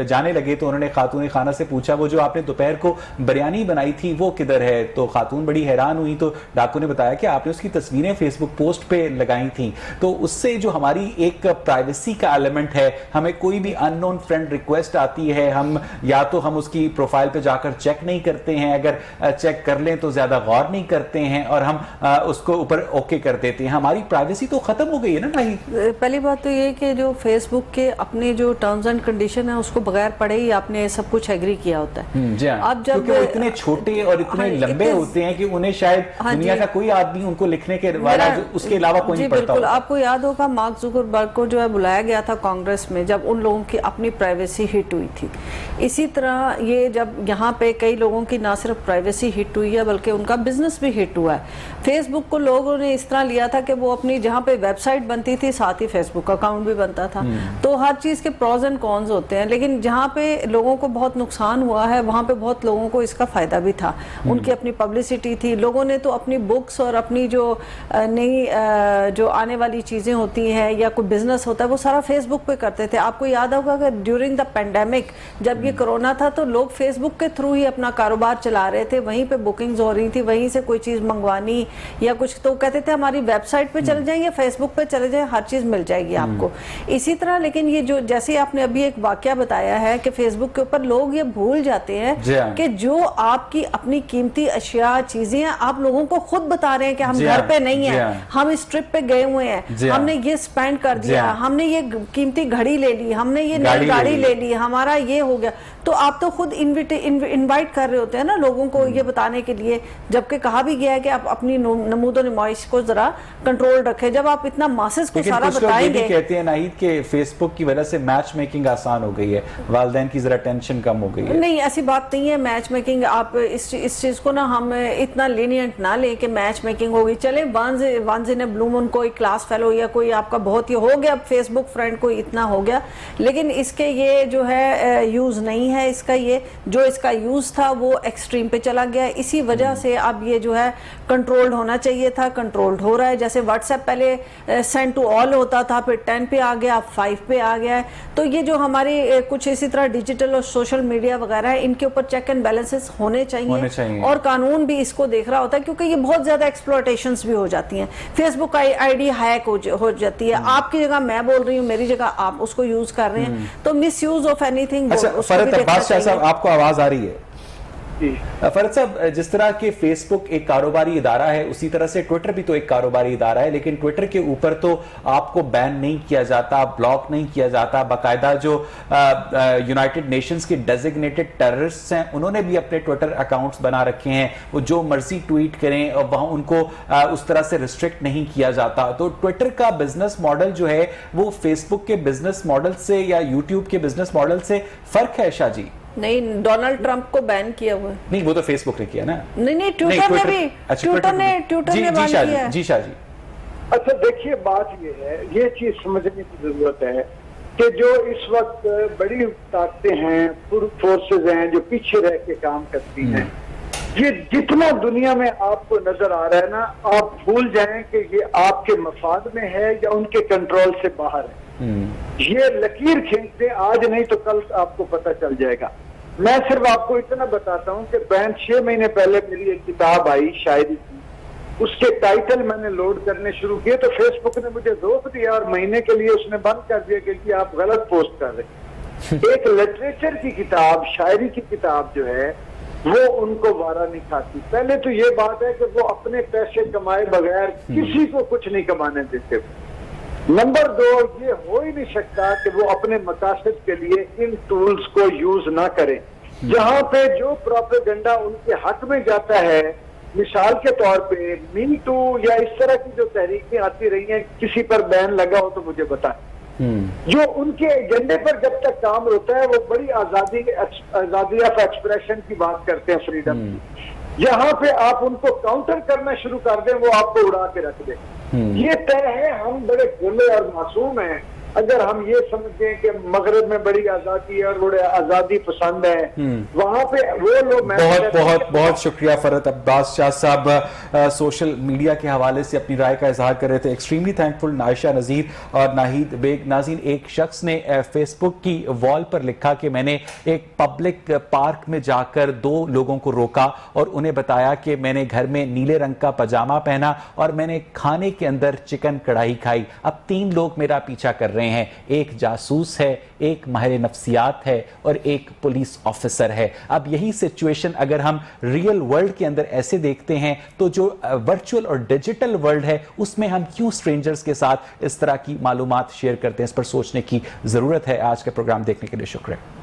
جانے لگے تو انہوں نے خاتون خانہ سے پوچھا وہ جو آپ نے دوپہر کو بریانی بنائی تھی وہ کدھر ہے؟ تو خاتون بڑی حیران ہوئی, تو ڈاکو نے بتایا کہ آپ نے اس کی تصویریں فیس بک پوسٹ پہ لگائی تھیں. تو اس سے جو ہماری ایک پرائیویسی کا ایلیمنٹ ہے, ہمیں کوئی بھی ان نون فرینڈ ریکویسٹ آتی ہے, ہم یا تو ہم اس کی پروفائل پہ جا کر چیک نہیں کرتے ہیں, اگر چیک کر لیں تو زیادہ غور نہیں کرتے ہیں, اور ہم اس کو اوپر اوکے کر دیتے ہیں. ہماری پرائیویسی تو ختم ہو گئی ہے نا. نہیں, پہلی بات تو یہ کہ جو فیس بک کے اپنے جو ٹرمز اینڈ کنڈیشن ہے اس کو بغیر پڑھے ہی آپ نے سب کچھ ایگری کیا ہوتا ہے. جی ہاں, اب جب کیونکہ وہ اتنے چھوٹے اور اتنے لمبے ہوتے ہیں کہ انہیں شاید دنیا کا کوئی آدمی ان کو لکھنے کے اس کے علاوہ کوئی نہیں پڑھتا. بالکل, آپ کو یاد ہوگا مارک زکربرگ کو جو ہے بلایا گیا تھا کانگریس میں جب ان لوگوں کی اپنی پرائیویسی ہٹ ہوئی تھی. اسی طرح یہ جب یہاں پہ کئی لوگوں کی نہ صرف پرائیویسی ہٹ ہوئی ہے بلکہ ان کا بزنس بھی ہٹ ہوا ہے. فیس بک کو لوگوں نے اس طرح لیا تھا کہ وہ اپنی جہاں پہ ویب سائٹ بنتی تھی ساتھ ہی فیس بک اکاؤنٹ بھی بنتا تھا. تو ہر چیز کے پروز اینڈ کونز ہوتے ہیں, لیکن جہاں پہ لوگوں کو بہت نقصان ہوا ہے وہاں پہ بہت لوگوں کو اس کا فائدہ بھی تھا. ان کی اپنی پبلسٹی تھی, لوگوں نے تو اپنی بکس اور اپنی جو نئی جو آنے والی چیزیں ہوتی ہیں یا کوئی بزنس ہوتا ہے وہ سارا فیس بک پہ کرتے تھے. آپ کو یاد ہوگا کہ ڈیورنگ دا پینڈیمک جب یہ کرونا تھا تو لوگ فیس بک کے تھرو ہی اپنا کاروبار چلا رہے تھے, وہیں پہ بکنگز ہو رہی تھی, وہیں سے کوئی چیز منگوانی یا کچھ, تو کہتے تھے ہماری ویب سائٹ پہ چلے جائیں یا فیس بک پہ چلے جائیں, ہر چیز مل جائے گی آپ کو. اسی طرح لیکن یہ جو جیسے آپ نے ابھی ایک واقعہ بتایا ہے کہ فیس بک کے اوپر لوگ یہ بھول جاتے ہیں کہ جو آپ کی اپنی قیمتی اشیاء چیزیں ہیں آپ لوگوں کو خود بتا رہے ہیں کہ ہم گھر پہ نہیں ہیں, ہم اس ٹرپ پہ گئے ہوئے ہیں, ہم نے یہ سپینڈ کر دیا, ہم نے یہ قیمتی گھڑی لے لی, ہم نے یہ نئی گاڑی لے لی, ہمارا یہ ہو گیا. تو آپ تو خود انوائٹ کر رہے ہوتے ہیں نا لوگوں کو یہ بتانے کے لیے, جبکہ کہا بھی گیا ہے کہ آپ اپنی نمود و نمائش کو ذرا کنٹرول رکھیں. جب آپ اتنا ماسز کو سارا بتائیں گے, کہتے ہیں ناہید کہ فیس بک کی وجہ سے میچ میکنگ آسان ہو گئی ہے, والدین کی ذرا ٹینشن کم ہو گئی ہے. نہیں, ایسی بات نہیں ہے میچ میکنگ. آپ اس چیز کو نا ہم اتنا لینینٹ نہ لیں کہ میچ میکنگ ہوگی. چلیں وانز ان بلو مون کوئی کلاس فیلو یا کوئی آپ کا بہت ہی ہو گیا فیس بک فرینڈ کوئی اتنا ہو گیا, لیکن اس کے یہ جو ہے یوز نہیں نہیں ہے اس کا, یہ جو اس کا یوز تھا وہ ایکسٹریم پہ چلا گیا. اسی وجہ سے اب یہ جو ہے کنٹرولڈ ہونا چاہیے تھا, کنٹرولڈ ہو رہا ہے. جیسے واٹس ایپ پہلے سینڈ ٹو آل ہوتا تھا, پھر 10 پہ آ گیا, اب 5 پہ آ گیا ہے. تو یہ جو ہماری کچھ اسی طرح ڈیجیٹل اور سوشل میڈیا وغیرہ ہے, ان کے اوپر چیک اینڈ بیلنسز ہونے چاہیے, اور قانون بھی اس کو دیکھ رہا ہوتا ہے, کیونکہ یہ بہت زیادہ ایکسپلوٹیشنز بھی ہو جاتی ہیں. Facebook I D hack ہو جاتی ہے, آپ کی جگہ میں بول رہی ہوں, میری جگہ آپ اس کو یوز کر رہے ہیں, تو مس یوز آف اینی تھنگ. فرد عباس شاہ صاحب, آپ کو آواز آ رہی ہے؟ فرد صاحب, جس طرح کہ فیس بک ایک کاروباری ادارہ ہے, اسی طرح سے ٹویٹر بھی تو ایک کاروباری ادارہ ہے, لیکن ٹویٹر کے اوپر تو آپ کو بین نہیں کیا جاتا, بلاک نہیں کیا جاتا. باقاعدہ جو یونائٹڈ نیشنز کے ڈیزگنیٹڈ ٹیررسٹ ہیں, انہوں نے بھی اپنے ٹویٹر اکاؤنٹس بنا رکھے ہیں, وہ جو مرضی ٹویٹ کریں اور وہاں ان کو اس طرح سے ریسٹرکٹ نہیں کیا جاتا. تو ٹویٹر کا بزنس ماڈل جو ہے وہ فیس بک کے بزنس ماڈل سے یا یوٹیوب کے بزنس ماڈل سے فرق ہے شاہ جی؟ نہیں, ڈونلڈ ٹرمپ کو بین کیا ہوا ہے. نہیں, وہ تو فیس بک نے کیا نا. نہیں, ٹویٹر نے بھی, ٹویٹر نے بین کیا ہے. جی شاہ جی. اچھا دیکھیے, بات یہ ہے, یہ چیز سمجھنے کی ضرورت ہے کہ جو اس وقت بڑی طاقتیں ہیں, فورسز ہیں جو پیچھے رہ کے کام کرتی ہیں, یہ جتنا دنیا میں آپ کو نظر آ رہا ہے نا, آپ بھول جائیں کہ یہ آپ کے مفاد میں ہے یا ان کے کنٹرول سے باہر ہے. یہ لکیر کھینچتے آج نہیں تو کل آپ کو پتہ چل جائے گا. میں صرف آپ کو اتنا بتاتا ہوں کہ بہن 6 مہینے پہلے میری ایک کتاب آئی شاعری کی, اس کے ٹائٹل میں نے لوڈ کرنے شروع کیے تو فیس بک نے مجھے روک دیا اور مہینے کے لیے اس نے بند کر دیا کہ آپ غلط پوسٹ کر رہے ہیں. ایک لٹریچر کی کتاب, شاعری کی کتاب جو ہے وہ ان کو وارا نہیں کھاتی. پہلے تو یہ بات ہے کہ وہ اپنے پیسے کمائے بغیر کسی کو کچھ نہیں کمانے دیتے. نمبر 2, یہ ہو ہی نہیں سکتا کہ وہ اپنے مقاصد کے لیے ان ٹولز کو یوز نہ کریں. جہاں پہ جو پروپیگنڈا ان کے حق میں جاتا ہے, مثال کے طور پہ می ٹو یا اس طرح کی جو تحریکیں آتی رہی ہیں, کسی پر بین لگا ہو تو مجھے بتائیں. جو ان کے ایجنڈے پر جب تک کام ہوتا ہے وہ بڑی آزادی آف ایکسپریشن کی بات کرتے ہیں, فریڈم کی. یہاں پہ آپ ان کو کاؤنٹر کرنا شروع کر دیں, وہ آپ کو اڑا کے رکھ دیں. یہ طے ہے, ہم بڑے کھلے اور معصوم ہیں اگر ہم یہ سمجھتے ہیں کہ مغرب میں بڑی آزادی ہے اور بڑے آزادی پسند ہے. وہاں پہ وہ لوگ. بہت شکریہ فرد عباس شاہ صاحب, سوشل میڈیا کے حوالے سے اپنی رائے کا اظہار کر رہے تھے. ایکسٹریملی تھینکفل عائشہ نذیر اور ناہید بیگ. ناظرین, ایک شخص نے فیس بک کی وال پر لکھا کہ میں نے ایک پبلک پارک میں جا کر 2 لوگوں کو روکا اور انہیں بتایا کہ میں نے گھر میں نیلے رنگ کا پاجامہ پہنا اور میں نے کھانے کے اندر چکن کڑھائی کھائی. اب 3 لوگ میرا پیچھا کر رہے ہیں, ایک جاسوس ہے, ایک ماہر نفسیات ہے اور ایک پولیس آفیسر ہے. اب یہی سچویشن اگر ہم ریئل ورلڈ کے اندر ایسے دیکھتے ہیں تو جو ورچوئل اور ڈیجیٹل ورلڈ ہے اس میں ہم کیوں سٹرینجرز کے ساتھ اس طرح کی معلومات شیئر کرتے ہیں, اس پر سوچنے کی ضرورت ہے. آج کا پروگرام دیکھنے کے لیے شکریہ.